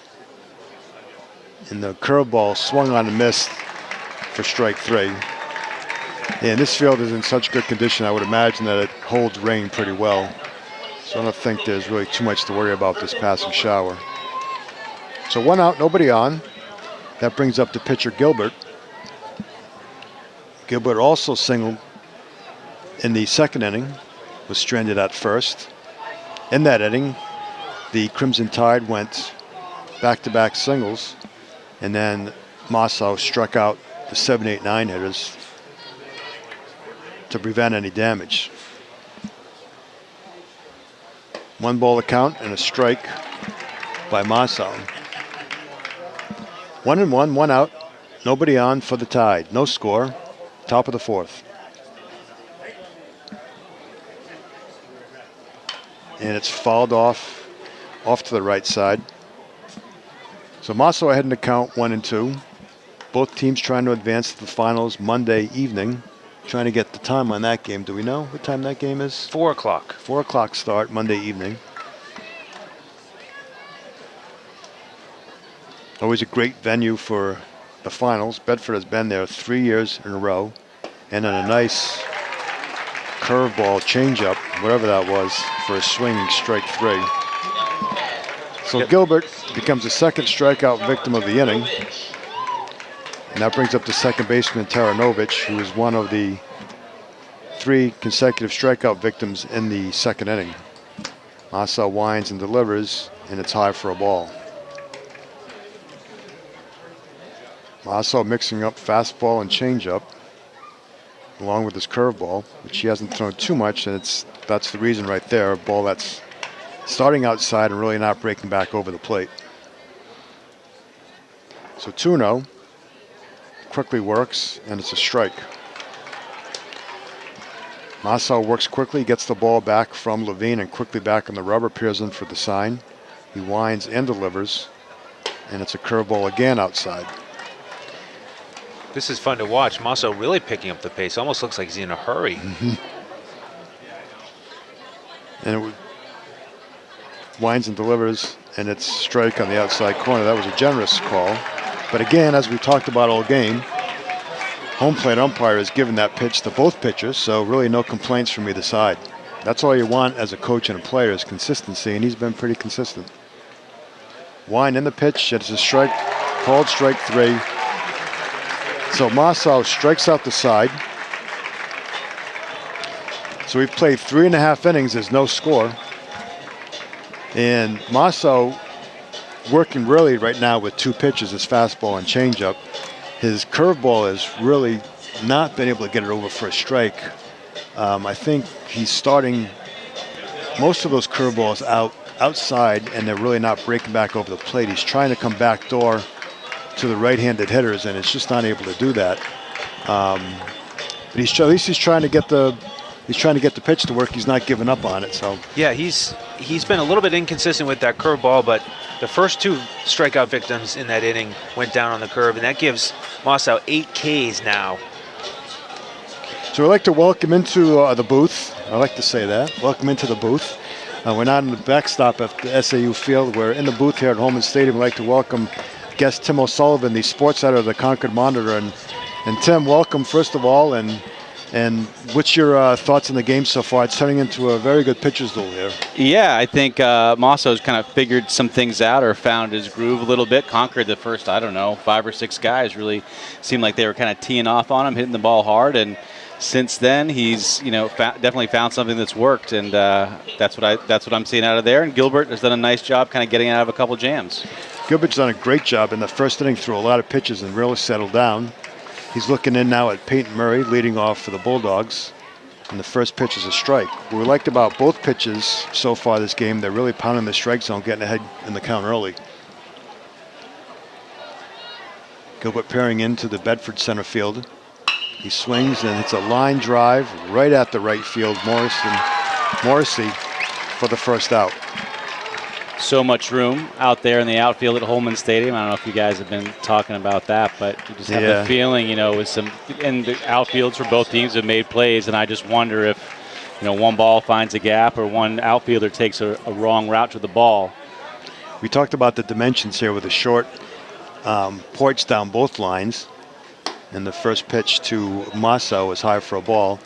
And the curveball swung on and missed for strike 3. And this field is in such good condition, I would imagine that it holds rain pretty well. So I don't think there's really too much to worry about this passing shower. So 1 out, nobody on. That brings up the pitcher, Gilbert. Gilbert also singled in the 2nd inning, was stranded at first. In that inning, the Crimson Tide went back-to-back singles, and then Masso struck out the 7, 8, 9 hitters to prevent any damage. 1 ball to count and a strike by Masso. 1-1, 1 out, nobody on for the Tide. No score, top of the 4th. And it's fouled off to the right side. So Masso ahead in the count, 1-2. Both teams trying to advance to the finals Monday evening. Trying to get the time on that game. Do we know what time that game is? 4 o'clock. 4 o'clock start Monday evening. Always a great venue for the finals. Bedford has been there 3 years in a row. And then a nice curveball changeup, whatever that was, for a swinging strike 3. So Gilbert becomes the 2nd strikeout victim of the inning. And that brings up the 2nd baseman, Taranovich, who is one of the 3 consecutive strikeout victims in the 2nd inning. Masso winds and delivers, and it's high for a ball. Masso mixing up fastball and changeup, along with his curveball, which he hasn't thrown too much, and that's the reason right there. A ball that's starting outside and really not breaking back over the plate. So 2-0. Quickly works, and it's a strike. Masso works quickly, gets the ball back from Levine and quickly back on the rubber, peers in for the sign. He winds and delivers, and it's a curveball again outside. This is fun to watch. Masso really picking up the pace. Almost looks like he's in a hurry. And it winds and delivers, and it's strike on the outside corner. That was a generous call. But again, as we talked about all game, home plate umpire has given that pitch to both pitchers, so really no complaints from either side. That's all you want as a coach and a player is consistency, and he's been pretty consistent. Wind in the pitch, it's a strike, called strike 3. So Masso strikes out the side. So we've played 3.5 innings, there's no score. And Masso working really right now with 2 pitches, his fastball and changeup. His curveball has really not been able to get it over for a strike. I think he's starting most of those curveballs outside, and they're really not breaking back over the plate. He's trying to come back door to the right-handed hitters, and it's just not able to do that. But at least he's trying to get the pitch to work. He's not giving up on it. So yeah, he's been a little bit inconsistent with that curveball, but the first 2 strikeout victims in that inning went down on the curve, and that gives Masso 8 Ks now. So we'd like to welcome into the booth. I like to say that. Welcome into the booth. We're not in the backstop at the SAU field. We're in the booth here at Holman Stadium. We'd like to welcome guest Tim O'Sullivan, the sports editor of the Concord Monitor. And Tim, welcome first of all. And what's your thoughts on the game so far? It's turning into a very good pitcher's duel here. Yeah, I think Masso's kind of figured some things out or found his groove a little bit. Conquered the first, 5 or 6 guys really seemed like they were kind of teeing off on him, hitting the ball hard. And since then, he's definitely found something that's worked, and that's what I'm seeing out of there. And Gilbert has done a nice job kind of getting out of a couple jams. Gilbert's done a great job in the first inning, threw a lot of pitches and really settled down. He's looking in now at Peyton Murray, leading off for the Bulldogs. And the first pitch is a strike. What we liked about both pitches so far this game, they're really pounding the strike zone, getting ahead in the count early. Gilbert pairing into the Bedford center field. He swings and hits a line drive right at the right field. Morrissey for the first out. So much room out there in the outfield at Holman Stadium. I don't know if you guys have been talking about that, but you just have the feeling, with some, and the outfields for both teams have made plays, and I just wonder if, one ball finds a gap or one outfielder takes a wrong route to the ball. We talked about the dimensions here with a short porch down both lines, and the first pitch to Masso is high for a ball.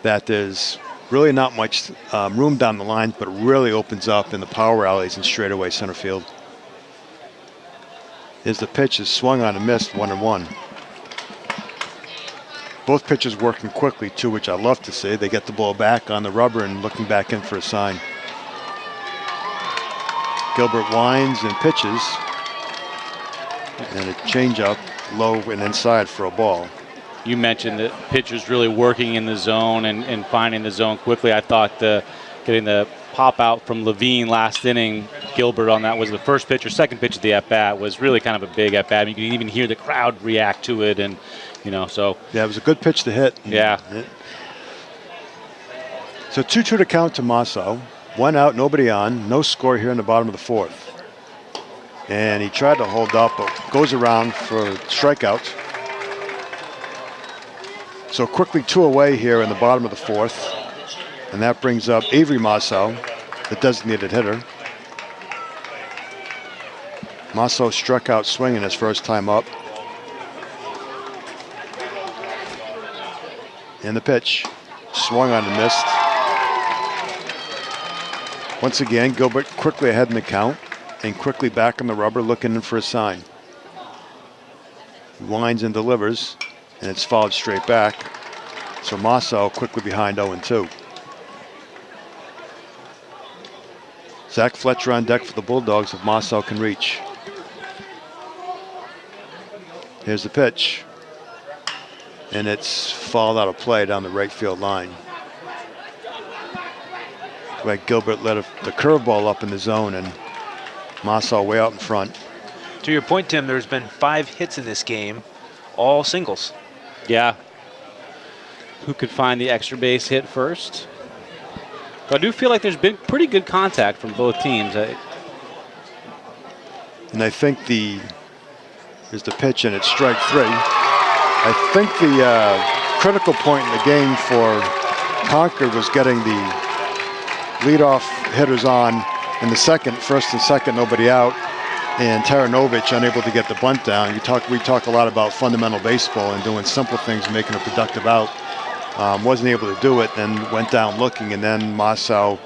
That there's really not much room down the line, but really opens up in the power alleys and straightaway center field. As the pitch is swung on and missed, 1-1. Both pitchers working quickly too, which I love to see. They get the ball back on the rubber and looking back in for a sign. Gilbert winds and pitches, and a changeup low and inside for a ball. You mentioned that pitchers really working in the zone and finding the zone quickly. I thought getting the pop out from Levine last inning, Gilbert on that was the first pitch or second pitch of the at-bat, was really kind of a big at-bat. You can even hear the crowd react to it, and so. Yeah, it was a good pitch to hit. Yeah. So 2-2 to count to Masso. 1 out, nobody on. No score here in the bottom of the 4th. And he tried to hold up, but goes around for strikeout. So quickly 2 away here in the bottom of the 4th. And that brings up Avery Masso, the designated hitter. Masso struck out swinging his first time up. And the pitch, swung on and missed. Once again, Gilbert quickly ahead in the count and quickly back on the rubber looking in for a sign. He winds and delivers, and it's fouled straight back. So Masso quickly behind 0-2. Zach Fletcher on deck for the Bulldogs if Masso can reach. Here's the pitch. And it's fouled out of play down the right field line. Like Gilbert let the curveball up in the zone, and Masso way out in front. To your point, Tim, there's been 5 hits in this game, all singles. Yeah. who could find the extra base hit first. But I do feel like there's been pretty good contact from both teams. And I think here's the pitch, and it's strike 3. I think the critical point in the game for Concord was getting the leadoff hitters on in the second, first and second, nobody out, and Taranovich unable to get the bunt down. We talk a lot about fundamental baseball and doing simple things and making a productive out. Wasn't able to do it, and went down looking, and then Mossau,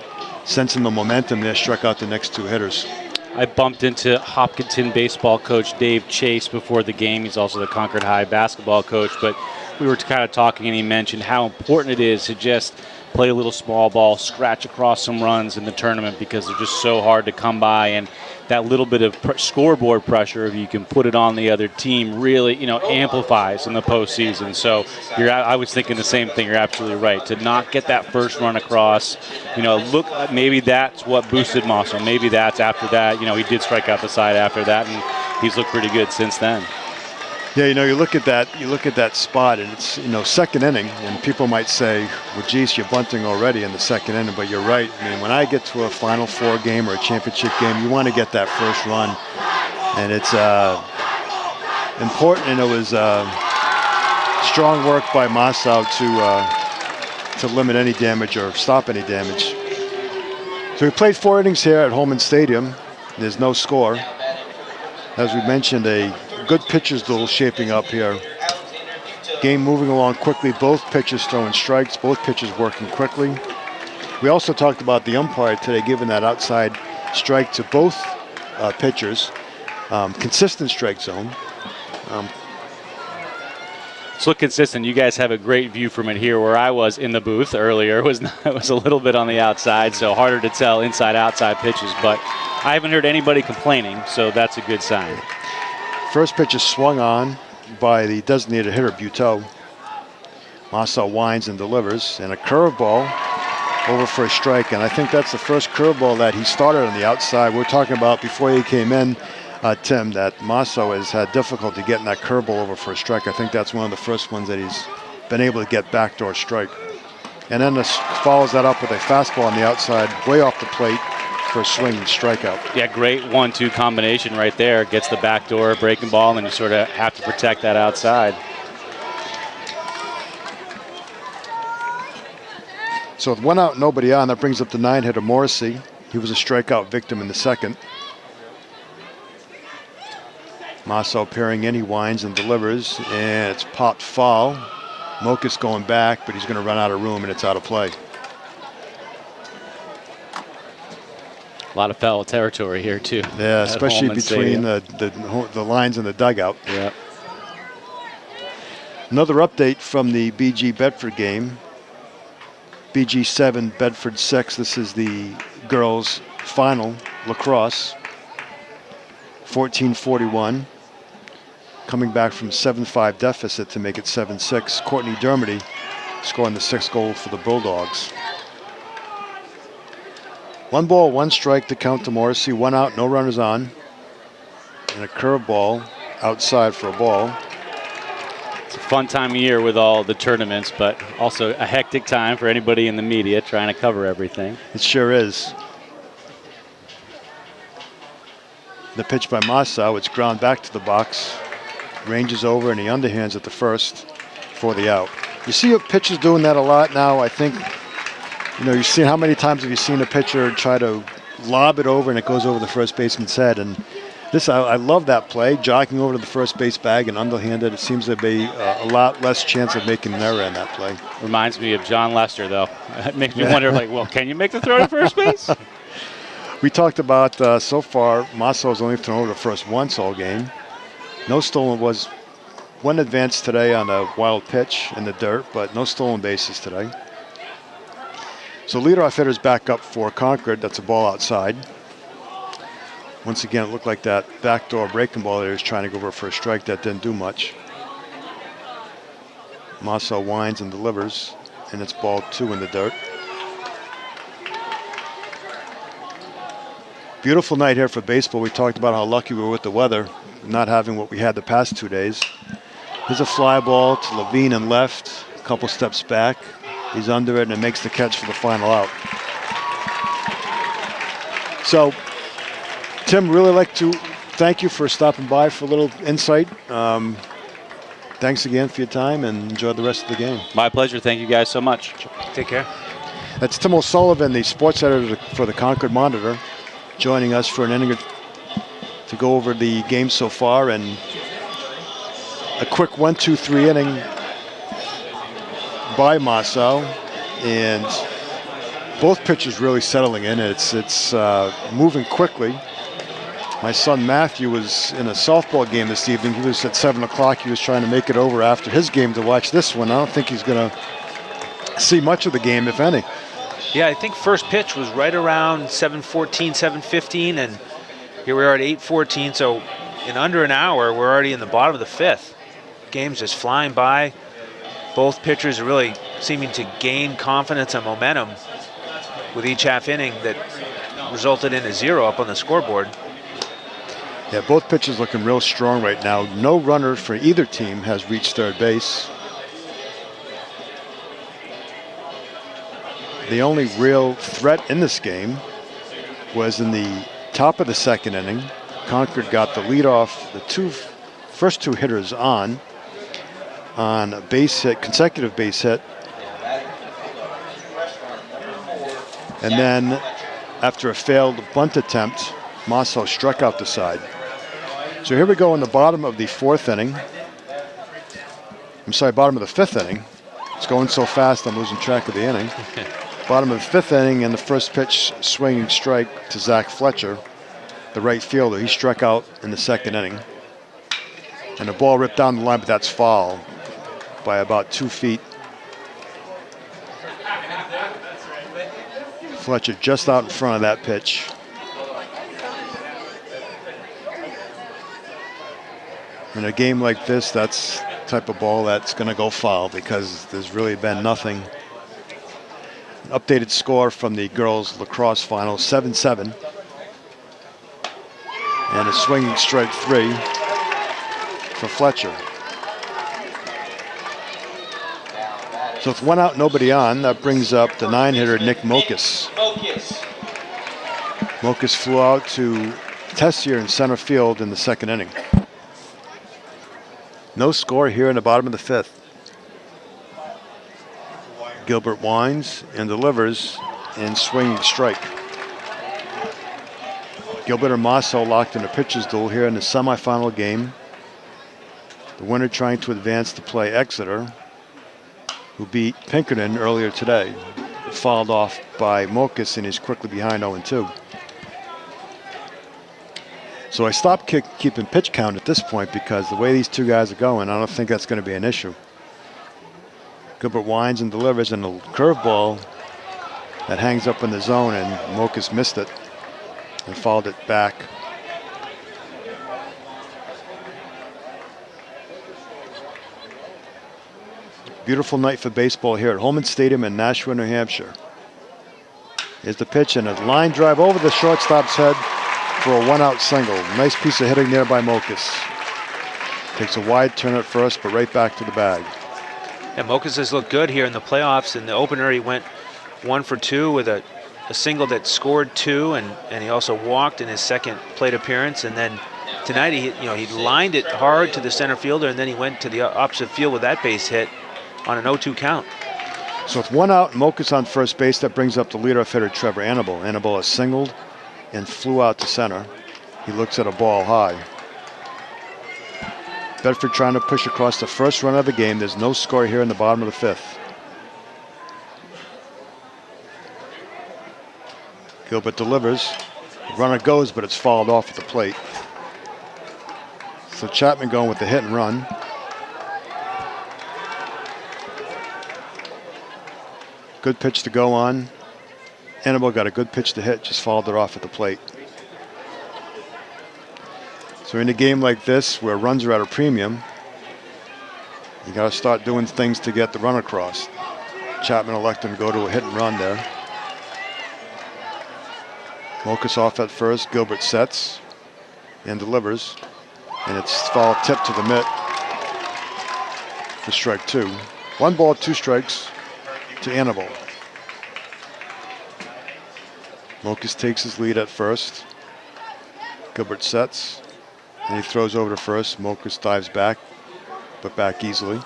sensing the momentum there, struck out the next 2 hitters. I bumped into Hopkinton baseball coach Dave Chase before the game. He's also the Concord High basketball coach, but we were kind of talking, and he mentioned how important it is to just play a little small ball, scratch across some runs in the tournament, because they're just so hard to come by, and that little bit of scoreboard pressure, if you can put it on the other team, really, amplifies in the postseason. So I was thinking the same thing. You're absolutely right. To not get that first run across, look, maybe that's what boosted Mossau. Maybe that's after that. He did strike out the side after that, and he's looked pretty good since then. Yeah, you look at that spot, and it's, second inning, and people might say, well, geez, you're bunting already in the second inning, but you're right. I mean, when I get to a Final Four game or a championship game, you want to get that first run, and it's important, and it was strong work by Mossau to limit any damage or stop any damage. So we played 4 innings here at Holman Stadium. There's no score. As we mentioned, a good pitcher's duel shaping up here. Game moving along quickly. Both pitchers throwing strikes. Both pitchers working quickly. We also talked about the umpire today giving that outside strike to both pitchers. Consistent strike zone. Let's look consistent. You guys have a great view from it here. Where I was in the booth earlier, it was a little bit on the outside, so harder to tell inside-outside pitches. But I haven't heard anybody complaining, so that's a good sign. First pitch is swung on by the designated hitter, Buteau. Mossau winds and delivers, and a curveball over for a strike. And I think that's the first curveball that he started on the outside. We're talking about before he came in, Tim, that Mossau has had difficulty getting that curveball over for a strike. I think that's one of the first ones that he's been able to get backdoor strike. And then follows that up with a fastball on the outside, way off the plate, for a swing and strikeout. Yeah, great 1-2 combination right there. Gets the backdoor breaking ball, and then you sort of have to protect that outside. So with 1 out, nobody on, that brings up the 9-hitter Morrissey. He was a strikeout victim in the second. Mossau peering in, he winds and delivers, and it's popped foul. Mokus going back, but he's going to run out of room, and it's out of play. A lot of foul territory here, too. Yeah, especially between the lines in the dugout. Yeah. Another update from the BG Bedford game. BG 7, Bedford 6. This is the girls' final lacrosse. 14-41. Coming back from 7-5 deficit to make it 7-6. Courtney Dermody scoring the 6th goal for the Bulldogs. 1 ball, 1 strike to count to Morrissey. 1 out, no runners on. And a curveball outside for a ball. It's a fun time of year with all the tournaments, but also a hectic time for anybody in the media trying to cover everything. It sure is. The pitch by Mossau, it's ground back to the box. Ranges over, and he underhands at the first for the out. You see pitchers doing that a lot now. I think, you've seen, how many times have you seen a pitcher try to lob it over and it goes over the first baseman's head? And this, I love that play, jogging over to the first base bag and underhanded. It seems to be a lot less chance of making an error in that play. Reminds me of John Lester, though. It makes me wonder, can you make the throw to first base? We talked about so far, Mossau's only thrown over the first once all game. No stolen, was 1 advance today on a wild pitch in the dirt, but no stolen bases today. So leadoff hitter's back up for Concord. That's a ball outside. Once again, it looked like that backdoor breaking ball that he was trying to go over for a strike. That didn't do much. Mossau winds and delivers, and it's ball 2 in the dirt. Beautiful night here for baseball. We talked about how lucky we were with the weather, not having what we had the past 2 days. Here's a fly ball to Levine and left. A couple steps back. He's under it and makes the catch for the final out. So, Tim, really like to thank you for stopping by for a little insight. Thanks again for your time and enjoy the rest of the game. My pleasure. Thank you guys so much. Take care. That's Tim O'Sullivan, the sports editor for the Concord Monitor, joining us for an inning to go over the game so far and a quick 1-2-3 inning by Maso, and both pitchers really settling in. It's moving quickly. My son Matthew was in a softball game this evening. He was at 7 o'clock. He was trying to make it over after his game to watch this one. I don't think he's going to see much of the game, if any. Yeah, I think first pitch was right around 7:14, 7:15, and here we are at 8:14. So in under an hour, we're already in the bottom of the fifth. Game's just flying by. Both pitchers are really seeming to gain confidence and momentum with each half inning that resulted in a 0 up on the scoreboard. Yeah, both pitchers looking real strong right now. No runner for either team has reached third base. The only real threat in this game was in the top of the second inning. Concord got the lead off, the first two hitters on a base hit, consecutive base hit. And then after a failed bunt attempt, Maso struck out the side. So here we go in the bottom of the fourth inning. I'm sorry, bottom of the fifth inning. It's going so fast I'm losing track of the inning. Bottom of the fifth inning, and the first pitch swinging strike to Zach Fletcher, the right fielder. He struck out in the second inning. And the ball ripped down the line, but that's foul by about 2 feet. Fletcher just out in front of that pitch. In a game like this, that's the type of ball that's going to go foul because there's really been nothing. Updated score from the girls lacrosse final, 7-7. And a swinging strike 3 for Fletcher. So with 1 out, nobody on, that brings up the 9-hitter Nick Mokus. Mokus flew out to Tessier in center field in the second inning. No score here in the bottom of the fifth. Gilbert winds and delivers in swinging strike. Gilbert and Maso locked in a pitcher's duel here in the semifinal game. The winner trying to advance to play Exeter, who beat Pinkerton earlier today. Fouled off by Mokus, and he's quickly behind 0-2. So I stopped keeping pitch count at this point because the way these two guys are going, I don't think that's going to be an issue. Gilbert winds and delivers, and a curveball that hangs up in the zone, and Mokus missed it and fouled it back. Beautiful night for baseball here at Holman Stadium in Nashua, New Hampshire. Here's the pitch, and a line drive over the shortstop's head for a 1-out single. Nice piece of hitting there by Mokus. Takes a wide turn at first, but right back to the bag. Yeah, Mokus has looked good here in the playoffs. In the opener, he went 1 for 2 with a single that scored 2, and he also walked in his second plate appearance. And then tonight, he lined it hard to the center fielder, and then he went to the opposite field with that base hit on an 0-2 count. So with 1 out, Mokus on first base, that brings up the leadoff hitter Trevor Annable. Annable has singled and flew out to center. He looks at a ball high. Bedford trying to push across the first run of the game. There's no score here in the bottom of the fifth. Gilbert delivers. Runner goes, but it's fouled off at the plate. So Chapman going with the hit and run. Good pitch to go on. Annable got a good pitch to hit, just fouled it off at the plate. So in a game like this, where runs are at a premium, you got to start doing things to get the run across. Chapman elected to go to a hit and run there. Mokus off at first. Gilbert sets and delivers, and it's foul tip to the mitt for strike 2. 1 ball, 2 strikes to Annabelle. Mokas takes his lead at first. Gilbert sets, and he throws over to first. Mokas dives back, but back easily.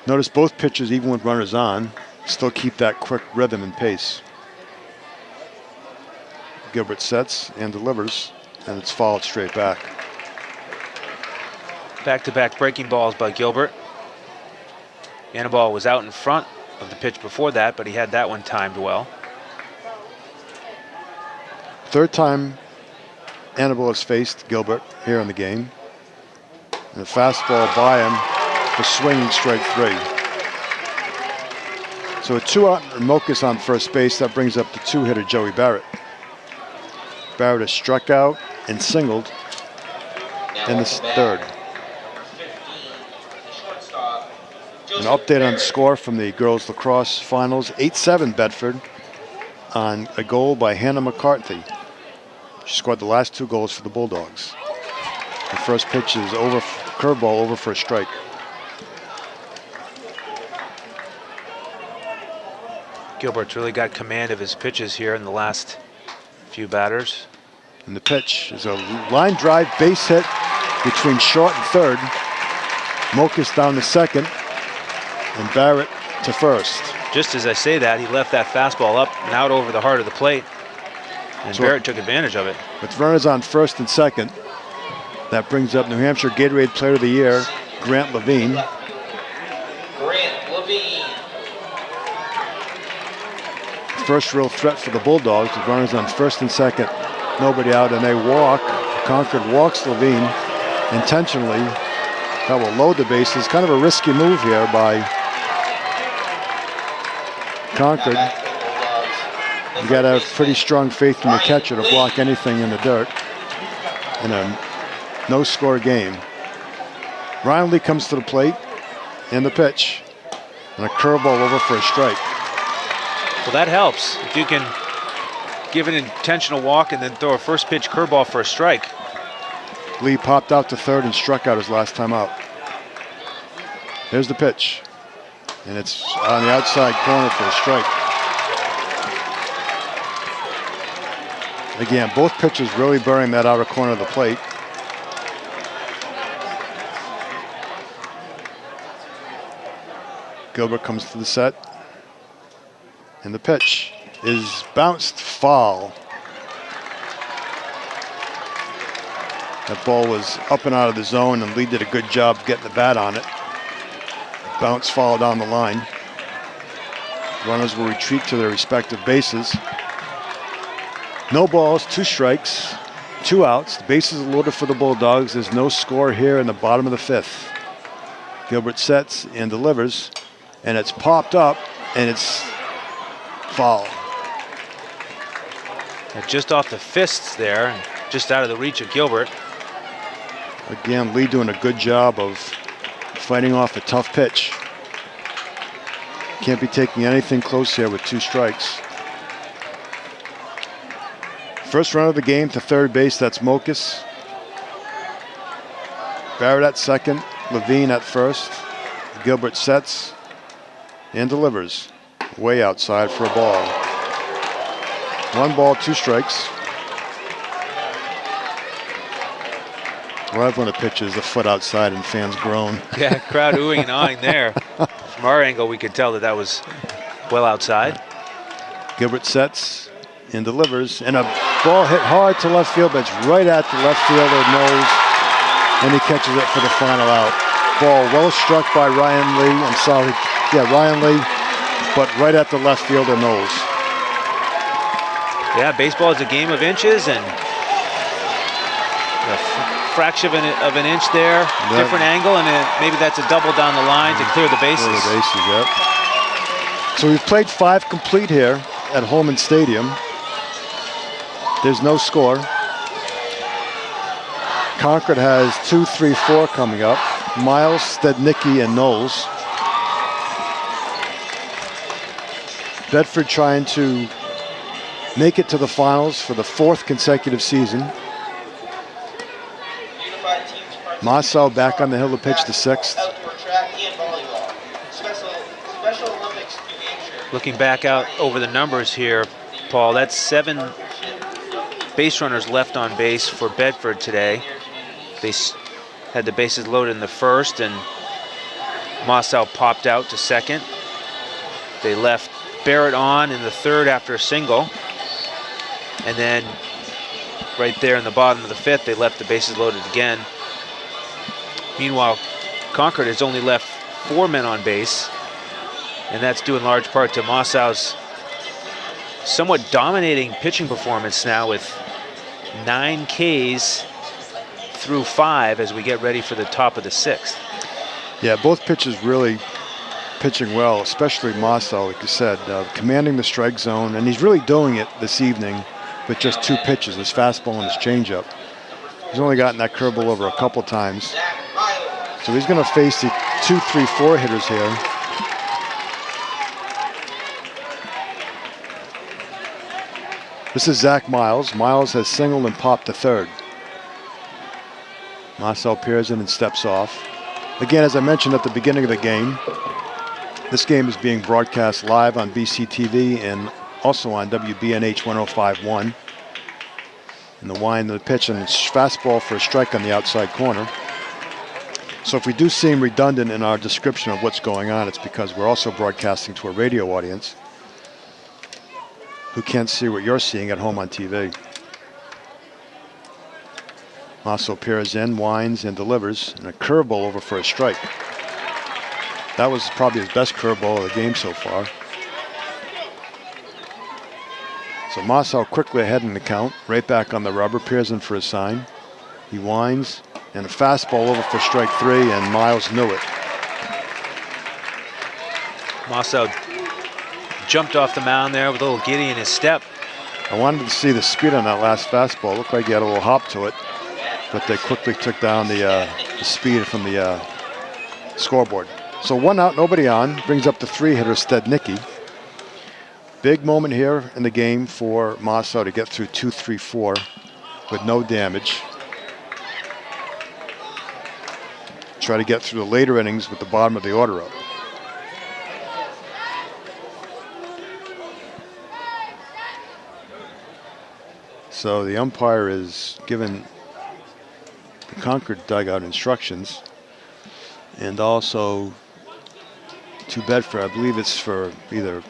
Notice both pitchers, even with runners on, still keep that quick rhythm and pace. Gilbert sets and delivers, and it's fouled straight back. Back-to-back breaking balls by Gilbert. Annabelle was out in front of the pitch before that, but he had that one timed well. Third time Annabelle has faced Gilbert here in the game. And a fastball by him for swinging strike 3. So a 2-out and Mokas on first base. That brings up the 2-hitter Joey Barrett. Barrett has struck out and singled in the third. An update on the score from the girls lacrosse finals. 8-7 Bedford on a goal by Hannah McCarthy. She scored the last 2 goals for the Bulldogs. The first pitch is over, curveball over for a strike. Gilbert's really got command of his pitches here in the last few batters. And the pitch is a line drive base hit between short and third. Mokas down to second, and Barrett to first. Just as I say that, he left that fastball up and out over the heart of the plate, and So Barrett took advantage of it. with runners on first and second, that brings up New Hampshire Gatorade Player of the Year, Grant Levine. Grant Levine. First real threat for the Bulldogs with runners on first and second, nobody out, and they walk. Concord walks Levine intentionally. That will load the bases. Kind of a risky move here by Concord. You got to have pretty strong faith in your catcher to block anything in the dirt in a no-score game. Ryan Lee comes to the plate, and the pitch, and a curveball over for a strike. Well, that helps. If you can give an intentional walk and then throw a first pitch curveball for a strike. Lee popped out to third and struck out his last time out. There's the pitch, and it's on the outside corner for a strike. Again, both pitchers really burying that outer corner of the plate. Gilbert comes to the set, and the pitch is bounced foul. That ball was up and out of the zone, and Lee did a good job getting the bat on it. Bounce foul down the line. Runners will retreat to their respective bases. No balls, 2 strikes, 2 outs. The bases are loaded for the Bulldogs. There's no score here in the bottom of the 5th. Gilbert sets and delivers, and it's popped up, and it's foul. Just off the fists there, just out of the reach of Gilbert. Again, Lee doing a good job of fighting off a tough pitch. Can't be taking anything close here with 2 strikes. First run of the game to third base, that's Mokas. Barrett at second, Levine at first. Gilbert sets and delivers. Way outside for a ball. 1 ball, 2 strikes. I love when a pitch is a foot outside and fans groan. Yeah, crowd oohing and awing there. From our angle, we could tell that that was well outside. Gilbert sets and delivers, and a ball hit hard to left field, but it's right at the left fielder nose, and he catches it for the final out. Ball well struck by Ryan Lee. I'm sorry, yeah, Ryan Lee, but right at the left fielder nose. Yeah, baseball is a game of inches, and a fraction of an inch there, Yeah. different angle, and maybe that's a double down the line to clear the bases. Clear the bases, yep. So we've played 5 complete here at Holman Stadium. There's no score. Concord has 2, 3, 4 coming up. Miles, Stednicki, and Knowles. Bedford trying to make it to the finals for the 4th consecutive season. Mossau back on the hill to pitch the 6th. Looking back out over the numbers here, Paul, that's 7 base runners left on base for Bedford today. They had the bases loaded in the first, and Mossow popped out to second. They left Barrett on in the third after a single. And then right there in the bottom of the fifth, they left the bases loaded again. Meanwhile, Concord has only left 4 men on base, and that's due in large part to Mossow's somewhat dominating pitching performance now with 9 Ks through 5 as we get ready for the top of the 6th. Yeah, both pitchers really pitching well, especially Mossow, like you said, commanding the strike zone, and he's really doing it this evening with just 2 pitches, his fastball and his changeup. He's only gotten that curveball over a couple times. So he's going to face the 2, 3, 4 hitters here. This is Zach Miles. Miles has singled and popped to third. Mossow peers in and steps off. Again, as I mentioned at the beginning of the game, this game is being broadcast live on BCTV and also on WBNH 105.1. And the wind of the pitch and it's fastball for a strike on the outside corner. So if we do seem redundant in our description of what's going on, it's because we're also broadcasting to a radio audience who can't see what you're seeing at home on TV. Mossow peers in, winds, and delivers, and a curveball over for a strike. That was probably his best curveball of the game so far. So Mossow quickly ahead in the count, right back on the rubber, peers in for a sign. He winds, and a fastball over for strike 3, and Miles knew it. Mossow jumped off the mound there with a little giddy in his step. I wanted to see the speed on that last fastball. Looked like he had a little hop to it, but they quickly took down the speed from the scoreboard. So 1 out, nobody on, brings up the 3-hitter Stednicki. Big moment here in the game for Mossow to get through 2, 3, 4 with no damage. Try to get through the later innings with the bottom of the order up. So the umpire is given the Concord dugout instructions, and also to Bedford, I believe it's for either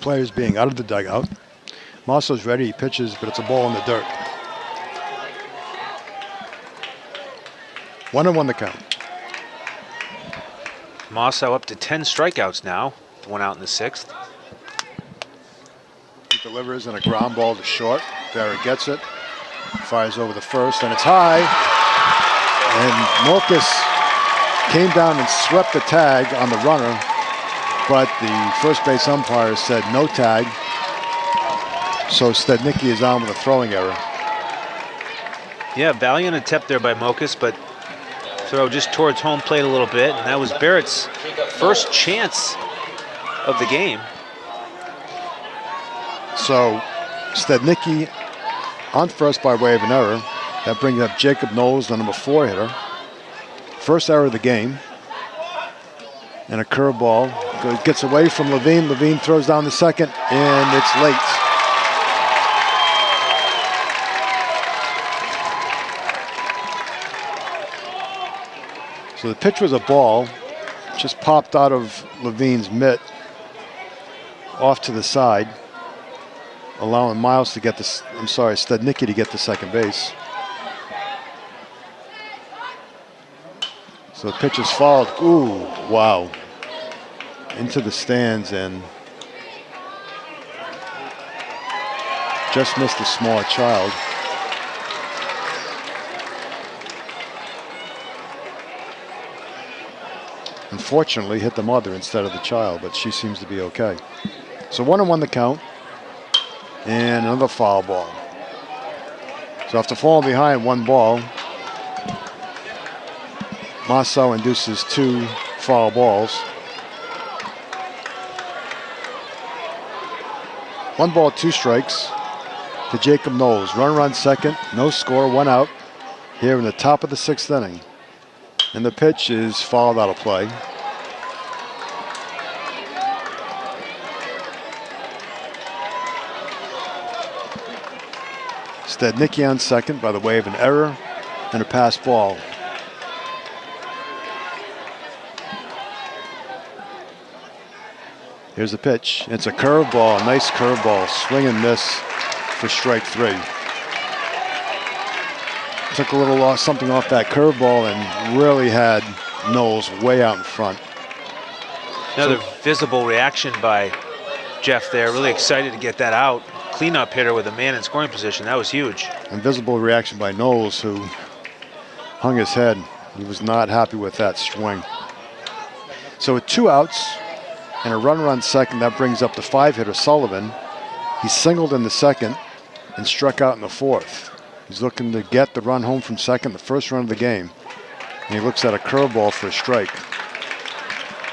players being out of the dugout. Mossow's ready, he pitches, but it's a ball in the dirt. 1-1 the count. Mossow up to 10 strikeouts now, 1 out in the 6th. He delivers and a ground ball to short. Barrett gets it, fires over the first, and it's high. And Milkus came down and swept the tag on the runner, but the first base umpire said no tag. So Stednicki is on with a throwing error. Yeah, valiant attempt there by Milkus, but throw just towards home plate a little bit, and that was Barrett's first chance of the game. So Stednicki on first by way of an error. That brings up Jacob Knowles, the number 4 hitter. First error of the game. And a curveball. Gets away from Levine. Levine throws down the second, and it's late. So the pitch was a ball. Just popped out of Levine's mitt. Off to the side. Allowing Miles to get this, Stednicki to get to second base. So the pitch is fouled. Ooh, wow. Into the stands and just missed a small child. Unfortunately, hit the mother instead of the child, but she seems to be okay. So 1-1 the count. And another foul ball. So after falling behind 1 ball, Mossow induces 2 foul balls. 1 ball, 2 strikes to Jacob Knowles. Runner on second, no score, 1 out here in the top of the 6th inning. And the pitch is fouled out of play. Stednicki on second by the way of an error and a pass ball. Here's the pitch. It's a curveball, a nice curveball. Swing and miss for strike 3. Took a little something off that curveball and really had Knowles way out in front. Another visible reaction by Jeff there. Really excited to get that out. Cleanup hitter with a man in scoring position. That was huge. And visible reaction by Knowles, who hung his head. He was not happy with that swing. So with 2 outs and a runner on second, that brings up the 5-hitter Sullivan. He singled in the second and struck out in the 4th. He's looking to get the run home from second, the first run of the game. And he looks at a curveball for a strike.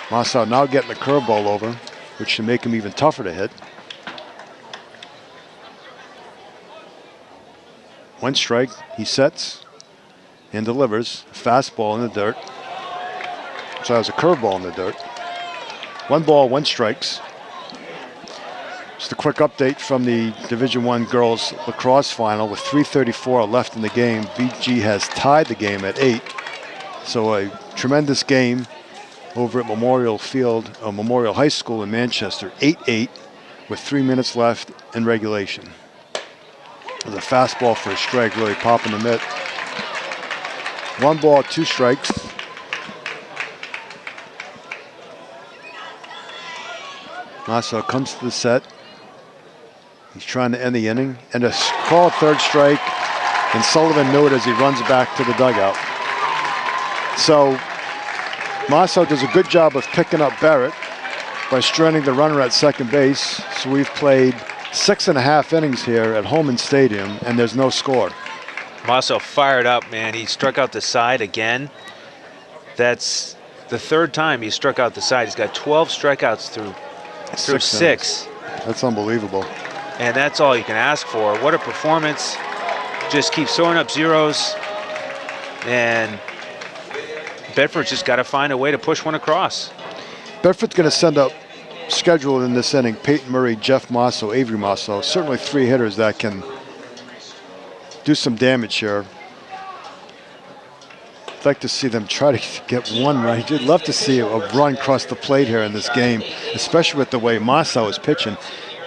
Massow now getting the curveball over, which should make him even tougher to hit. 1 strike, he sets and delivers. A fastball in the dirt. So that was a curveball in the dirt. 1 ball, 1 strikes. Just a quick update from the Division I girls lacrosse final with 3:34 left in the game. BG has tied the game at 8. So a tremendous game over at Memorial High School in Manchester, 8-8 with 3 minutes left in regulation. There's a fastball for a strike, really popping the mitt. 1 ball, 2 strikes. Massow comes to the set. He's trying to end the inning. And a called 3rd strike. And Sullivan knew it as he runs back to the dugout. So Massow does a good job of picking up Barrett by stranding the runner at second base. So we've played 6.5 innings here at Holman Stadium, and there's no score. Massow fired up, man. He struck out the side again. That's the 3rd time he struck out the side. He's got 12 strikeouts through 6. That's unbelievable. And that's all you can ask for. What a performance. Just keeps throwing up zeros. And Bedford's just got to find a way to push one across. Bedford's going to send up, scheduled in this inning, Peyton Murray, Jeff Massow, Avery Massow. Certainly 3 hitters that can do some damage here. I'd like to see them try to get 1 right. You'd love to see a run across the plate here in this game, especially with the way Massow is pitching.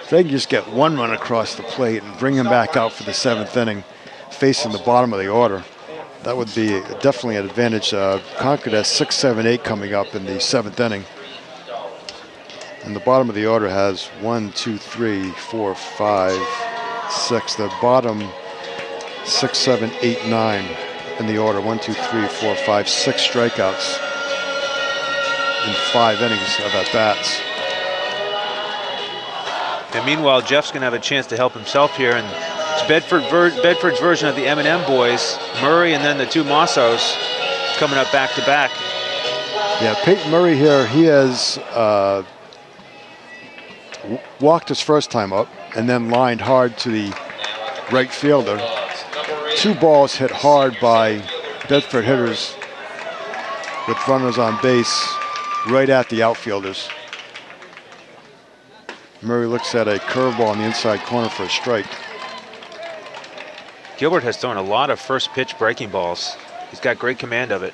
If they can just get 1 run across the plate and bring him back out for the 7th inning, facing the bottom of the order, that would be definitely an advantage. Concord has 6, 7, 8 coming up in the 7th inning. And the bottom of the order has 1, 2, 3, 4, 5, 6. The bottom 6, 7, 8, 9 in the order. 1, 2, 3, 4, 5, 6 strikeouts in 5 innings of at-bats. And meanwhile, Jeff's going to have a chance to help himself here. And it's Bedford's version of the M&M boys. Murray and then the 2 Massows coming up back-to-back. Yeah, Peyton Murray here, he has walked his first time up and then lined hard to the right fielder. 2 balls hit hard by Bedford hitters with runners on base right at the outfielders. Murray looks at a curveball in the inside corner for a strike. Gilbert has thrown a lot of first pitch breaking balls. He's got great command of it.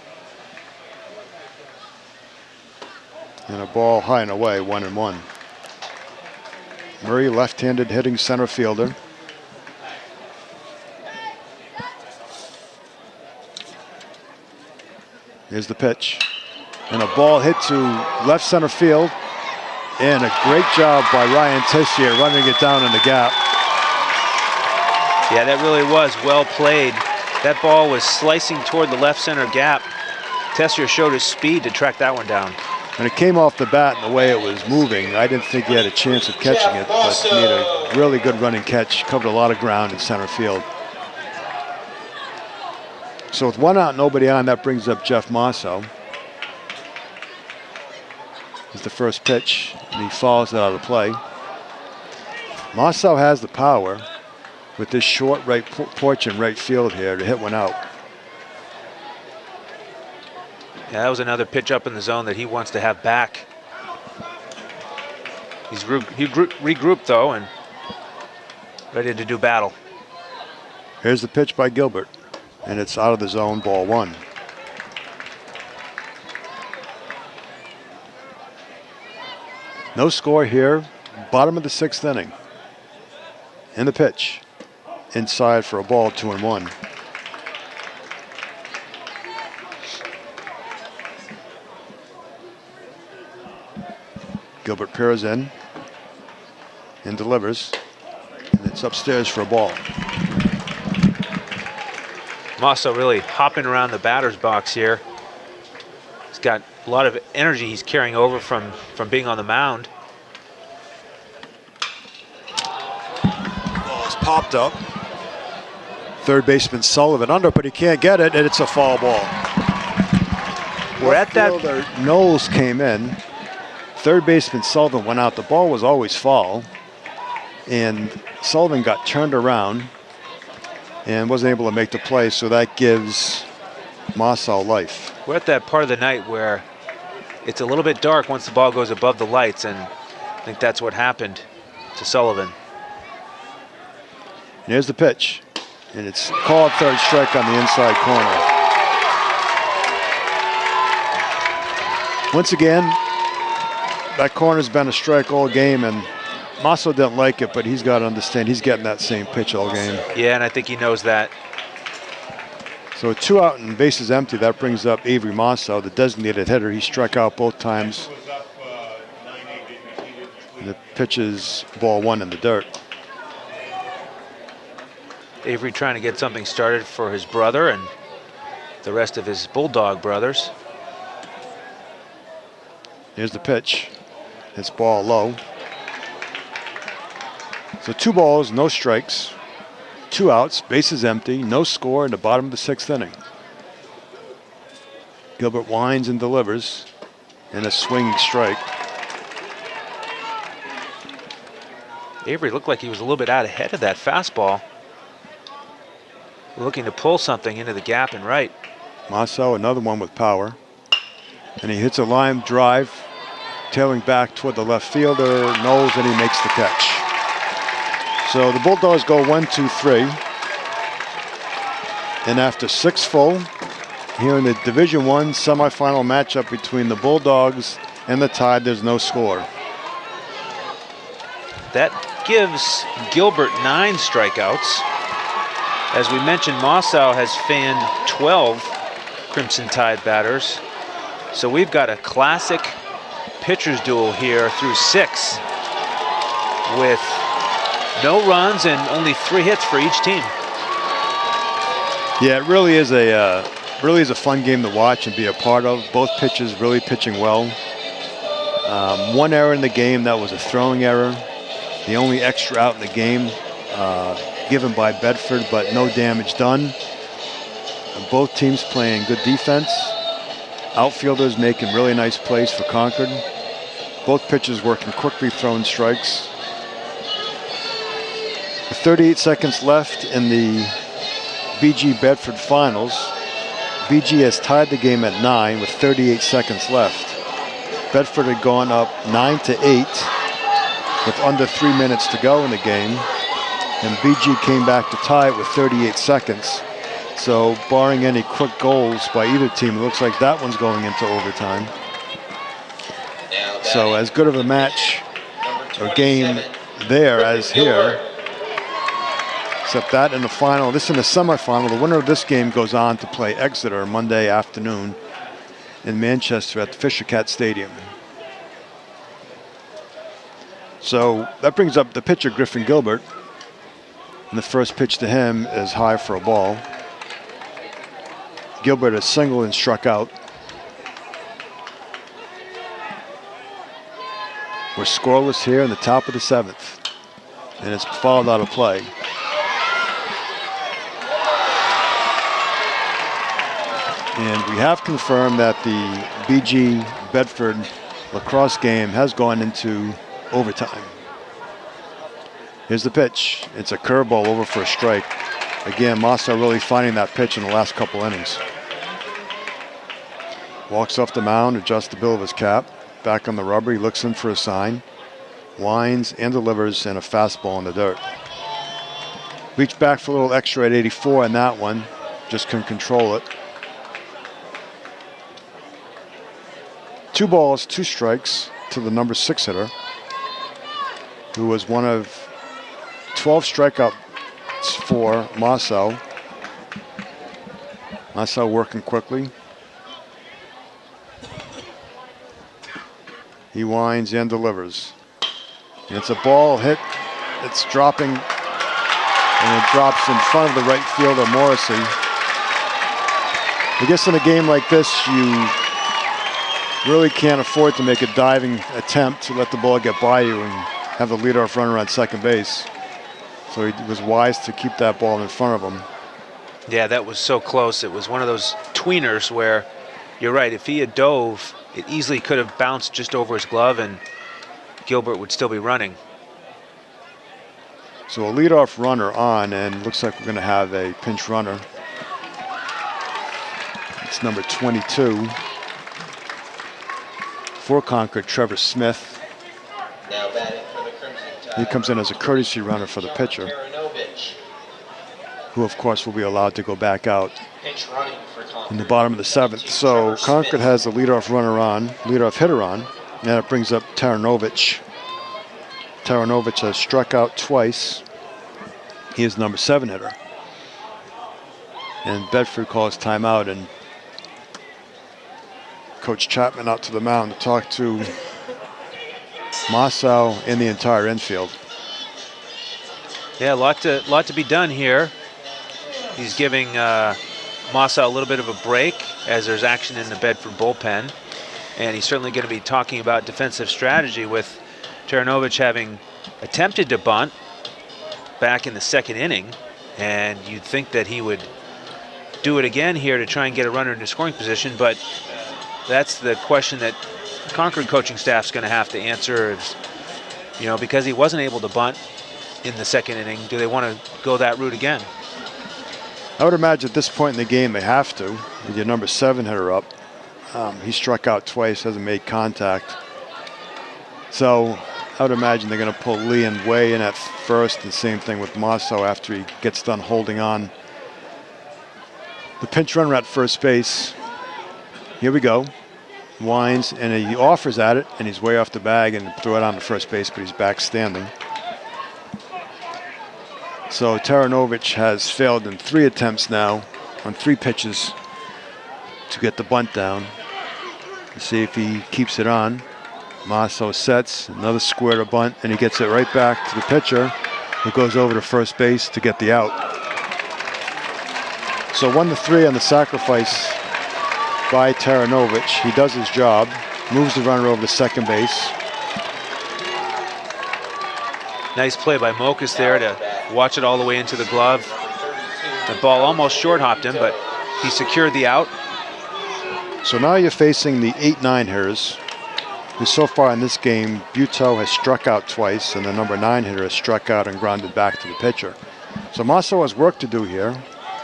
And a ball high and away, 1-1. Murray, left-handed hitting center fielder. Here's the pitch. And a ball hit to left center field. And a great job by Ryan Tessier running it down in the gap. Yeah, that really was well played. That ball was slicing toward the left center gap. Tessier showed his speed to track that one down. When it came off the bat and the way it was moving, I didn't think he had a chance of catching it, but he made a really good running catch, covered a lot of ground in center field. So with 1 out, nobody on, that brings up Jeff Massow. Is the first pitch, and he fouls it out of play. Massow has the power with this short right porch in right field here to hit one out. Yeah, that was another pitch up in the zone that he wants to have back. He regrouped though and ready to do battle. Here's the pitch by Gilbert, and it's out of the zone, ball 1. No score here, bottom of the 6th inning. And the pitch, inside for a ball, 2-1. Gilbert peers in and delivers, and it's upstairs for a ball. Mosso really hopping around the batter's box here. He's got a lot of energy he's carrying over from being on the mound. Ball's popped up. Third baseman Sullivan under, but he can't get it, and it's a foul ball. We're at that. Fielder Knowles came in. Third baseman Sullivan went out. The ball was always foul, and Sullivan got turned around and wasn't able to make the play, so that gives Mosso life. We're at that part of the night where it's a little bit dark once the ball goes above the lights, and I think that's what happened to Sullivan. And here's the pitch, and it's called third strike on the inside corner. Once again, that corner's been a strike all game, and Mosso didn't like it, but he's got to understand he's getting that same pitch all game. Yeah, and I think he knows that. So 2 out and bases empty. That brings up Avery Mosso, the designated hitter. He struck out both times. And the pitch is ball 1 in the dirt. Avery trying to get something started for his brother and the rest of his Bulldog brothers. Here's the pitch. It's ball low. So 2 balls, no strikes, 2 outs, bases empty, no score in the bottom of the 6th inning. Gilbert winds and delivers, and a swinging strike. Avery looked like he was a little bit out ahead of that fastball. Looking to pull something into the gap and right. Mosso, another one with power. And he hits a line drive, tailing back toward the left fielder, Knowles, and he makes the catch. So the Bulldogs go 1-2-3. And after 6 full, here in the Division I semifinal matchup between the Bulldogs and the Tide, there's no score. That gives Gilbert 9 strikeouts. As we mentioned, Mosso has fanned 12 Crimson Tide batters. So we've got a classic pitcher's duel here through 6 with no runs and only 3 hits for each team. Yeah, it really is a fun game to watch and be a part of. Both pitchers really pitching well. One error in the game, that was a throwing error. The only extra out in the game given by Bedford, but no damage done. Both teams playing good defense. Outfielders making really nice plays for Concord. Both pitchers working quickly, throwing strikes. With 38 seconds left in the BG Bedford finals, BG has tied the game at 9 with 38 seconds left. Bedford had gone up 9-8 with under 3 minutes to go in the game, and BG came back to tie it with 38 seconds. So barring any quick goals by either team, it looks like that one's going into overtime. So as good of a match or game there as here, except that in the final, this in the semifinal, the winner of this game goes on to play Exeter Monday afternoon in Manchester at the Fisher Cat Stadium. So that brings up the pitcher, Griffin Gilbert. And the first pitch to him is high for a ball. Gilbert is singled and struck out. We're scoreless here in the top of the 7th. And it's fouled out of play. And we have confirmed that the BG Bedford lacrosse game has gone into overtime. Here's the pitch. It's a curveball over for a strike. Again, Mosso really finding that pitch in the last couple innings. Walks off the mound, adjusts the bill of his cap. Back on the rubber, he looks in for a sign. Winds and delivers, and a fastball in the dirt. Reached back for a little extra at 84 on that one. Just couldn't control it. 2 balls, 2 strikes to the number 6 hitter, who was one of 12 strikeouts for Marcel. Marcel working quickly. He winds and delivers. And it's a ball hit. It's dropping, and it drops in front of the right fielder, Morrissey. I guess in a game like this, you really can't afford to make a diving attempt to let the ball get by you and have the leadoff runner on second base. So he was wise to keep that ball in front of him. Yeah, that was so close. It was one of those tweeners where, you're right, if he had dove, it easily could have bounced just over his glove and Gilbert would still be running. So a leadoff runner on, and looks like we're going to have a pinch runner. It's number 22 for Concord, Trevor Smith. Now batting for the Crimson Tide. He comes in as a courtesy runner for the pitcher, who of course will be allowed to go back out Pitch running for Concord. in the bottom of the 7th. So Concord has the leadoff runner on, leadoff hitter on, and it brings up Taranovich. Taranovich has struck out twice. He is number 7 hitter. And Bedford calls timeout, and Coach Chapman out to the mound to talk to Marcel and the entire infield. Yeah, a lot to be done here. He's giving Marcel a little bit of a break as there's action in the Bedford bullpen. And he's certainly going to be talking about defensive strategy, with Taranovich having attempted to bunt back in the 2nd inning. And you'd think that he would do it again here to try and get a runner into scoring position, but that's the question that the Concord coaching staff's going to have to answer is, you know, because he wasn't able to bunt in the 2nd inning, do they want to go that route again? I would imagine at this point in the game they have to, with your number 7 hitter up. He struck out twice, hasn't made contact. So I would imagine they're going to pull Lee and Way in at first, and same thing with Marceau after he gets done holding on. The pinch runner at first base. Here we go. Winds, and he offers at it, and he's way off the bag and threw it on to first base, but he's back standing. So Taranovich has failed in 3 attempts now on 3 pitches to get the bunt down. Let's see if he keeps it on. Marceau sets, another square to bunt, and he gets it right back to the pitcher, who goes over to first base to get the out. So 1-3 on the sacrifice by Taranovich. He does his job, moves the runner over to second base. Nice play by Mokas there to watch it all the way into the glove. The ball almost short hopped him, but he secured the out. So now you're facing the 8-9 hitters, who so far in this game, Buteau has struck out twice, and the number 9 hitter has struck out and grounded back to the pitcher. So Marceau has work to do here,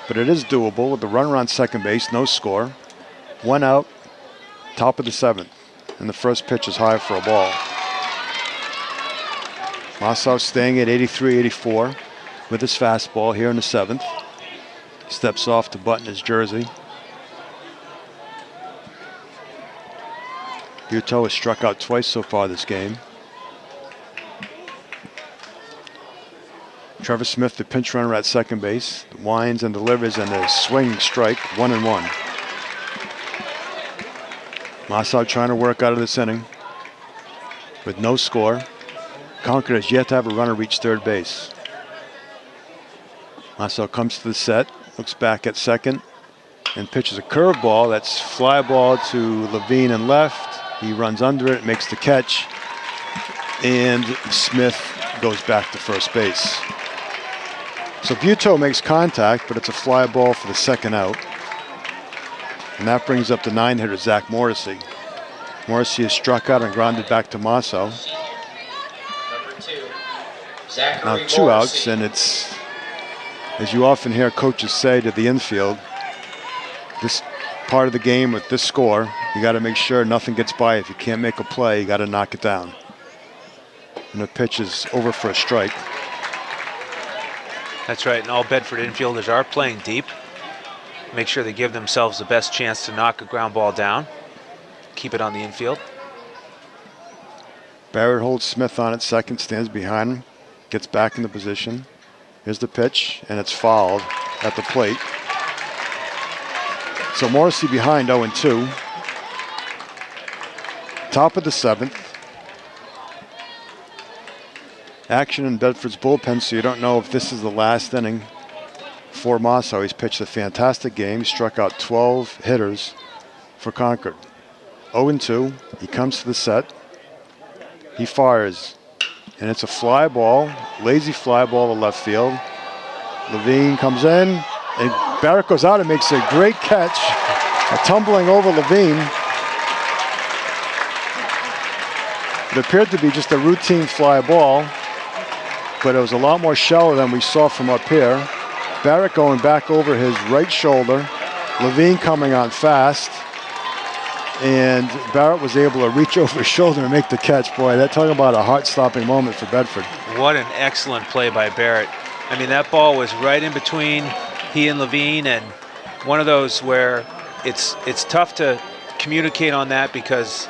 but it is doable with the runner on second base, no score. 1 out, top of the 7th, and the first pitch is high for a ball. Marceau staying at 83-84 with his fastball here in the 7th. Steps off to button his jersey. Buteau has struck out twice so far this game. Trevor Smith, the pinch runner at second base, winds and delivers, and a swing strike, 1-1. Marceau trying to work out of this inning with no score. Concord has yet to have a runner reach third base. Marceau comes to the set, looks back at second, and pitches a curveball. That's fly ball to Levine and left. He runs under it, makes the catch, and Smith goes back to first base. So Buteau makes contact, but it's a fly ball for the second out. And that brings up the 9 hitter, Zach Morrissey. Morrissey is struck out and grounded back to Marceau. Now 2 outs, and it's, as you often hear coaches say to the infield, this part of the game with this score, You got to make sure nothing gets by. If you can't make a play, you got to knock it down. And the pitch is over for a strike. That's right, and all Bedford infielders are playing deep. Make sure they give themselves the best chance to knock a ground ball down. Keep it on the infield. Barrett holds Smith on at second, stands behind him, gets back into position. Here's the pitch, and it's fouled at the plate. So Morrissey behind 0-2. Top of the 7th. Action in Bedford's bullpen, so you don't know if this is the last inning for Mosso. He's pitched a fantastic game, struck out 12 hitters for Concord. 0-2, he comes to the set. He fires, and it's a fly ball, lazy fly ball to left field. Levine comes in, and Barrett goes out and makes a great catch, tumbling over Levine. It appeared to be just a routine fly ball, but it was a lot more shallow than we saw from up here. Barrett going back over his right shoulder, Levine coming on fast, and Barrett was able to reach over his shoulder and make the catch. Boy, that talking about a heart-stopping moment for Bedford. What an excellent play by Barrett. I mean, that ball was right in between he and Levine, and one of those where it's tough to communicate on that because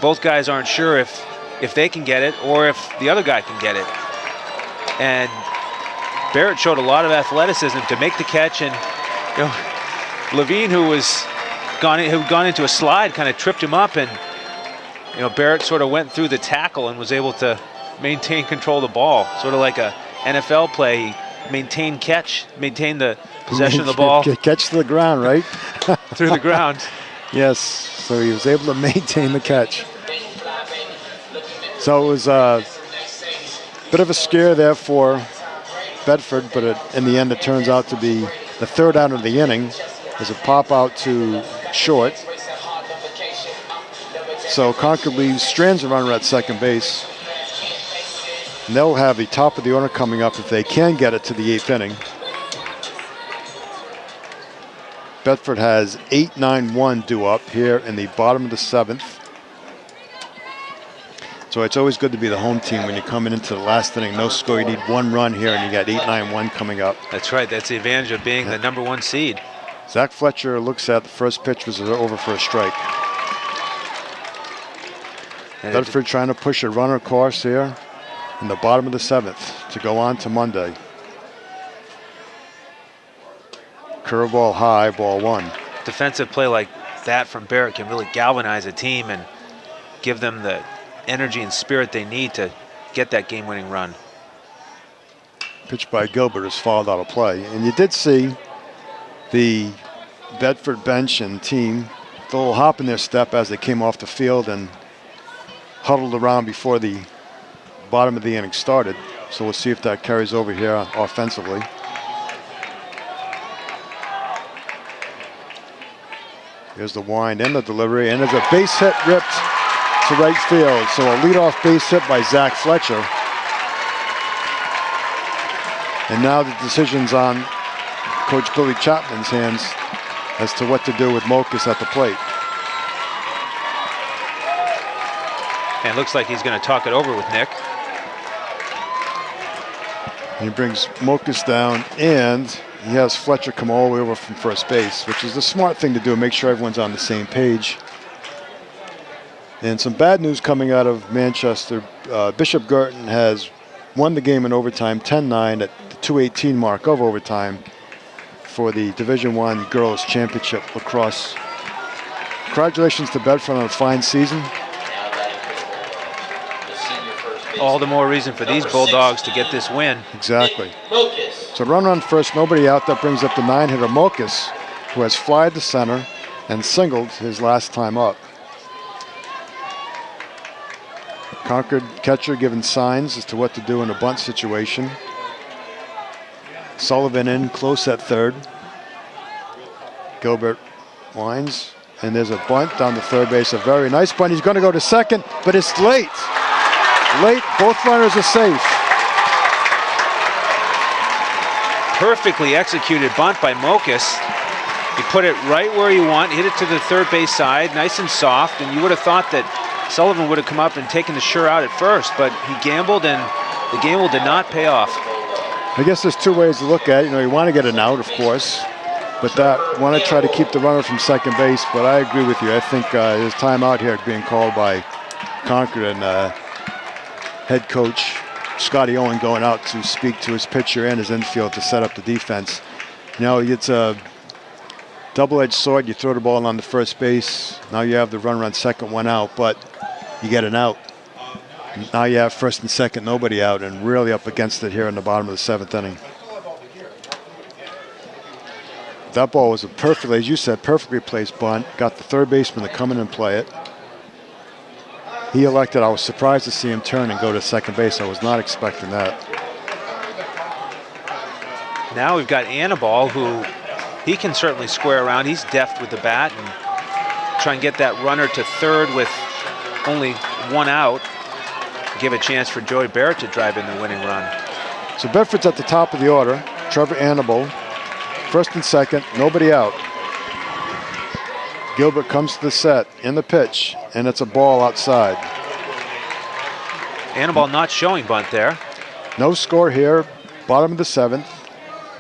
both guys aren't sure if they can get it or if the other guy can get it. And Barrett showed a lot of athleticism to make the catch, and Levine, who had gone into a slide, kind of tripped him up, and Barrett sort of went through the tackle and was able to maintain control of the ball, sort of like a NFL play. He maintained the possession of the ball. Catch to the ground, right? Through the ground. Yes, so he was able to maintain the catch. So it was a bit of a scare there for Bedford, but in the end it turns out to be the third out of the inning. There's a pop out to short. So Concord leaves Strands a runner at second base. And they'll have the top of the order coming up if they can get it to the 8th inning. Bedford has 8-9-1 due up here in the bottom of the 7th. So it's always good to be the home team when you're coming into the last inning. No score, you need one run here, and you got 8-9-1 coming up. That's right, that's the advantage of being the number 1 seed. Zach Fletcher looks at the first pitch was over for a strike. And Bedford trying to push a runner course here in the bottom of the 7th to go on to Monday. Curveball high, ball 1. Defensive play like that from Barrett can really galvanize a team and give them the energy and spirit they need to get that game-winning run. Pitch by Gilbert is fouled out of play. And you did see the Bedford bench and team with a little hop in their step as they came off the field and huddled around before the bottom of the inning started. So we'll see if that carries over here offensively. Here's the wind and the delivery, and there's a base hit ripped to right field. So a leadoff base hit by Zach Fletcher. And now the decision's on Coach Billy Chapman's hands as to what to do with Mokas at the plate. And it looks like he's going to talk it over with Nick. He brings Mokas down, and he has Fletcher come all the way over from first base, which is the smart thing to do, make sure everyone's on the same page. And some bad news coming out of Manchester. Bishop Girton has won the game in overtime, 10-9 at the 2:18 mark of overtime for the Division I Girls Championship lacrosse. Congratulations to Bedford on a fine season. All the more reason for these Bulldogs to get this win. Exactly. So runner on first, nobody out. That brings up the 9-hitter Mokas, who has flied to center and singled his last time up. Concord catcher given signs as to what to do in a bunt situation. Sullivan in close at third. Gilbert winds, and there's a bunt down the third base. A very nice bunt. He's going to go to second, but it's late. Late, both runners are safe. Perfectly executed bunt by Mokas. He put it right where you want, hit it to the third base side, nice and soft, and you would have thought that Sullivan would have come up and taken the sure out at first, but he gambled, and the gamble did not pay off. I guess there's two ways to look at it. You know, you want to get an out, of course, but that want to try to keep the runner from second base. But I agree with you. I think there's time out here being called by Concord, and head coach Scotty Owen going out to speak to his pitcher and his infield to set up the defense. You know, it's a double-edged sword. You throw the ball on the first base. Now you have the runner on second, one out, but you get an out. Now you have first and second, nobody out, and really up against it here in the bottom of the seventh inning. That ball was a perfectly, as you said, perfectly placed bunt. Got the third baseman to come in and play it. He elected. I was surprised to see him turn and go to second base. I was not expecting that. Now we've got Annabelle, who he can certainly square around. He's deft with the bat and try and get that runner to third with only one out. Give a chance for Joey Barrett to drive in the winning run. So Bedford's at the top of the order. Trevor Annabelle, first and second, nobody out. Gilbert comes to the set in the pitch, and it's a ball outside. Annabelle not showing bunt there. No score here, bottom of the seventh.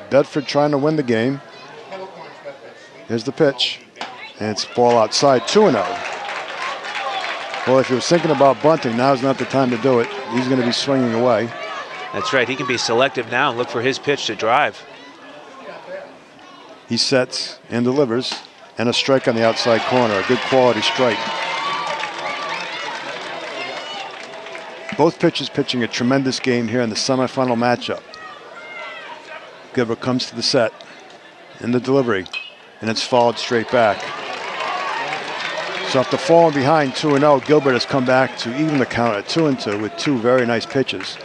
Bedford trying to win the game. Here's the pitch, and it's ball outside, 2-0. Well, if he was thinking about bunting, now's not the time to do it. He's going to be swinging away. That's right. He can be selective now and look for his pitch to drive. He sets and delivers, and a strike on the outside corner, a good quality strike. Both pitchers pitching a tremendous game here in the semifinal matchup. Gilbert comes to the set in the delivery, and it's followed straight back. So after falling behind 2-0, Gilbert has come back to even the count at 2-2 with two very nice pitches.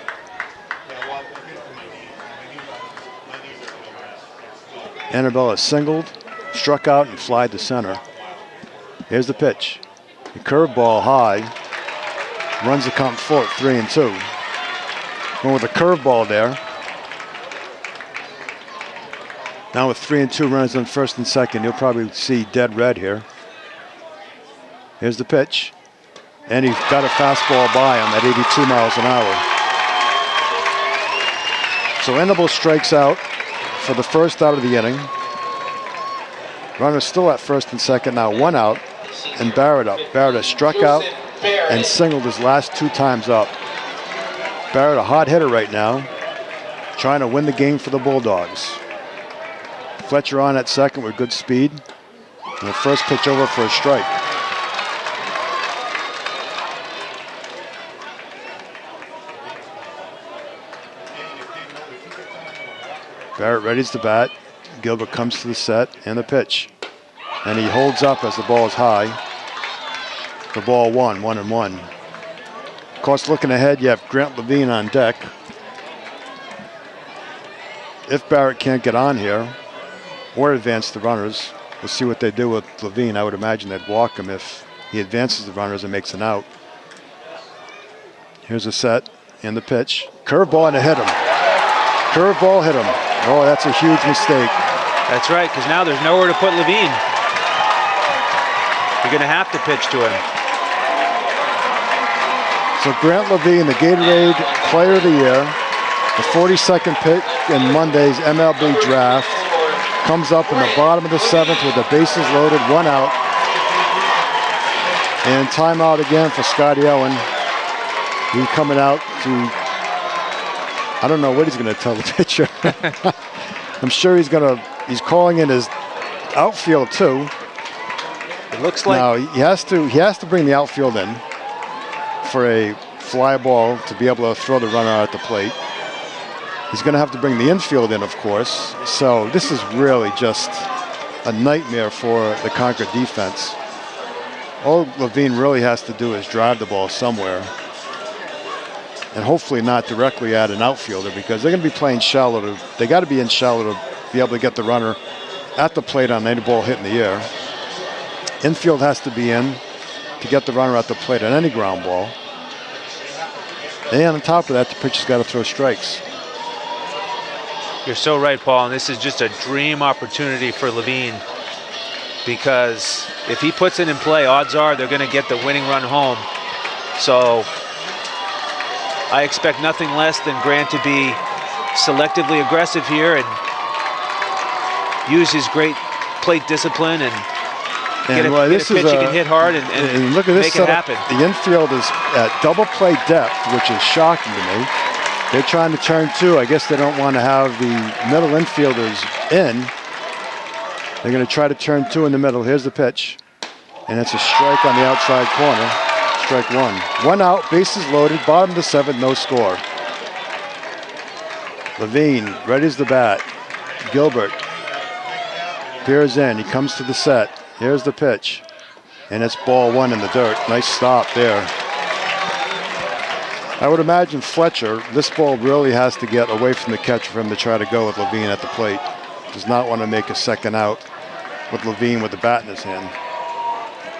Annabella singled, struck out, and flied to center. Here's the pitch. The curveball high, runs the count full at 3-2. Going with a curveball there. Now with 3-2 runners on first and second, you'll probably see dead red here. Here's the pitch, and he got a fastball by him at 82 miles an hour. So Annabelle strikes out for the first out of the inning. Runner still at first and second, now one out, and Barrett up. Barrett has struck out and singled his last two times up. Barrett, a hot hitter right now, trying to win the game for the Bulldogs. Fletcher on at second with good speed, and the first pitch over for a strike. Barrett readies the bat. Gilbert comes to the set and the pitch. And he holds up as the ball is high. For ball 1-1. Of course, looking ahead, you have Grant Levine on deck. If Barrett can't get on here or advance the runners, we'll see what they do with Levine. I would imagine they'd walk him if he advances the runners and makes an out. Here's a set and the pitch. Curveball and it hit him. Curveball hit him. Oh, that's a huge mistake. That's right, because now there's nowhere to put Levine. You're going to have to pitch to him. So Grant Levine, the Gatorade Player of the Year, the 42nd pick in Monday's MLB draft, comes up in the bottom of the seventh with the bases loaded, one out. And timeout again for Scotty Owen. He's coming out to, I don't know what he's going to tell the pitcher. I'm sure he's calling in his outfield too. It looks like now he has to bring the outfield in for a fly ball to be able to throw the runner out at the plate. He's going to have to bring the infield in, of course. So this is really just a nightmare for the Concord defense. All Levine really has to do is drive the ball somewhere. And hopefully not directly at an outfielder, because they're going to be playing shallow. They got to be in shallow to be able to get the runner at the plate on any ball hit in the air. Infield has to be in to get the runner at the plate on any ground ball. And on top of that, the pitcher's got to throw strikes. You're so right, Paul, and this is just a dream opportunity for Levine. because if he puts it in play, odds are they're going to get the winning run home. So I expect nothing less than Grant to be selectively aggressive here and use his great plate discipline and get a pitch he can hit hard and look at this make it happen. The infield is at double play depth, which is shocking to me. They're trying to turn two. I guess they don't want to have the middle infielders in. They're going to try to turn two in the middle. Here's the pitch. And it's a strike on the outside corner. Strike one. One out, bases loaded, bottom of the seventh, no score. Levine readies the bat. Gilbert peers in. He comes to the set. Here's the pitch. And it's ball one in the dirt. Nice stop there. I would imagine Fletcher, this ball really has to get away from the catcher for him to try to go with Levine at the plate. Does not want to make a second out with Levine with the bat in his hand.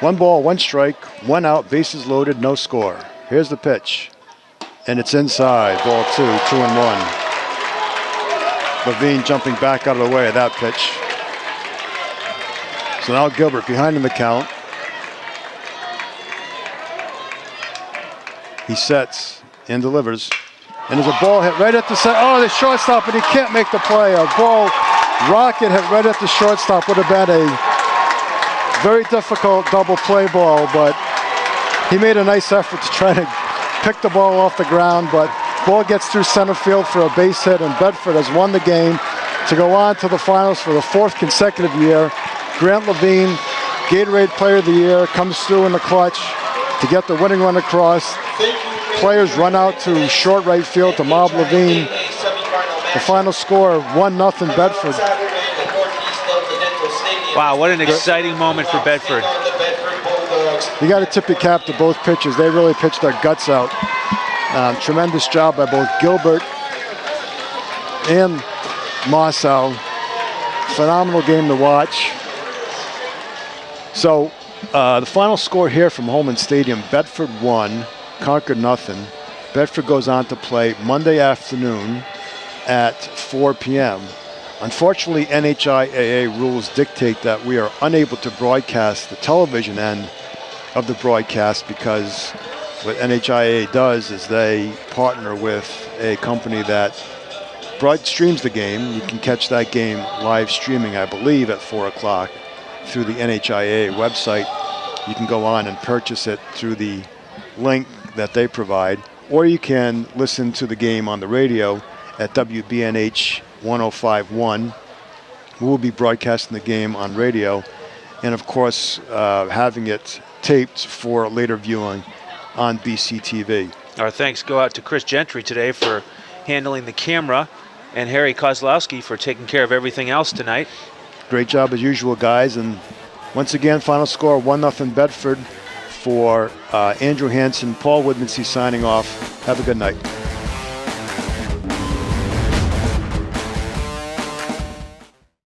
One ball, one strike, one out, bases loaded, no score. Here's the pitch. And it's inside, ball two, 2-1. Levine jumping back out of the way of that pitch. So now Gilbert behind in the count. He sets and delivers. And there's a ball hit right at the set. Oh, the shortstop, and he can't make the play. A ball rocket hit right at the shortstop. Would have been a very difficult double play ball, but he made a nice effort to try to pick the ball off the ground, but ball gets through center field for a base hit, and Bedford has won the game to go on to the finals for the fourth consecutive year. Grant Levine, Gatorade Player of the Year, comes through in the clutch to get the winning run across. Players run out to short right field to mob Levine. The final score, 1-0 Bedford. Wow, what an exciting moment for Bedford. You got to tip your cap to both pitchers. They really pitched their guts out. Tremendous job by both Gilbert and Marcel. Phenomenal game to watch. So the final score here from Holman Stadium, Bedford 1, Concord 0. Bedford goes on to play Monday afternoon at 4 p.m. Unfortunately, NHIAA rules dictate that we are unable to broadcast the television end of the broadcast because what NHIAA does is they partner with a company that streams the game. You can catch that game live streaming, I believe, at 4 o'clock through the NHIAA website. You can go on and purchase it through the link that they provide, or you can listen to the game on the radio at WBNH 105.1. We will be broadcasting the game on radio, and of course having it taped for later viewing on BCTV. Our thanks go out to Chris Gentry today for handling the camera, and Harry Kozlowski for taking care of everything else tonight. Great job as usual, guys. And once again, final score 1-0 Bedford. For Andrew Hansen, Paul Woodmansey signing off. Have a good night.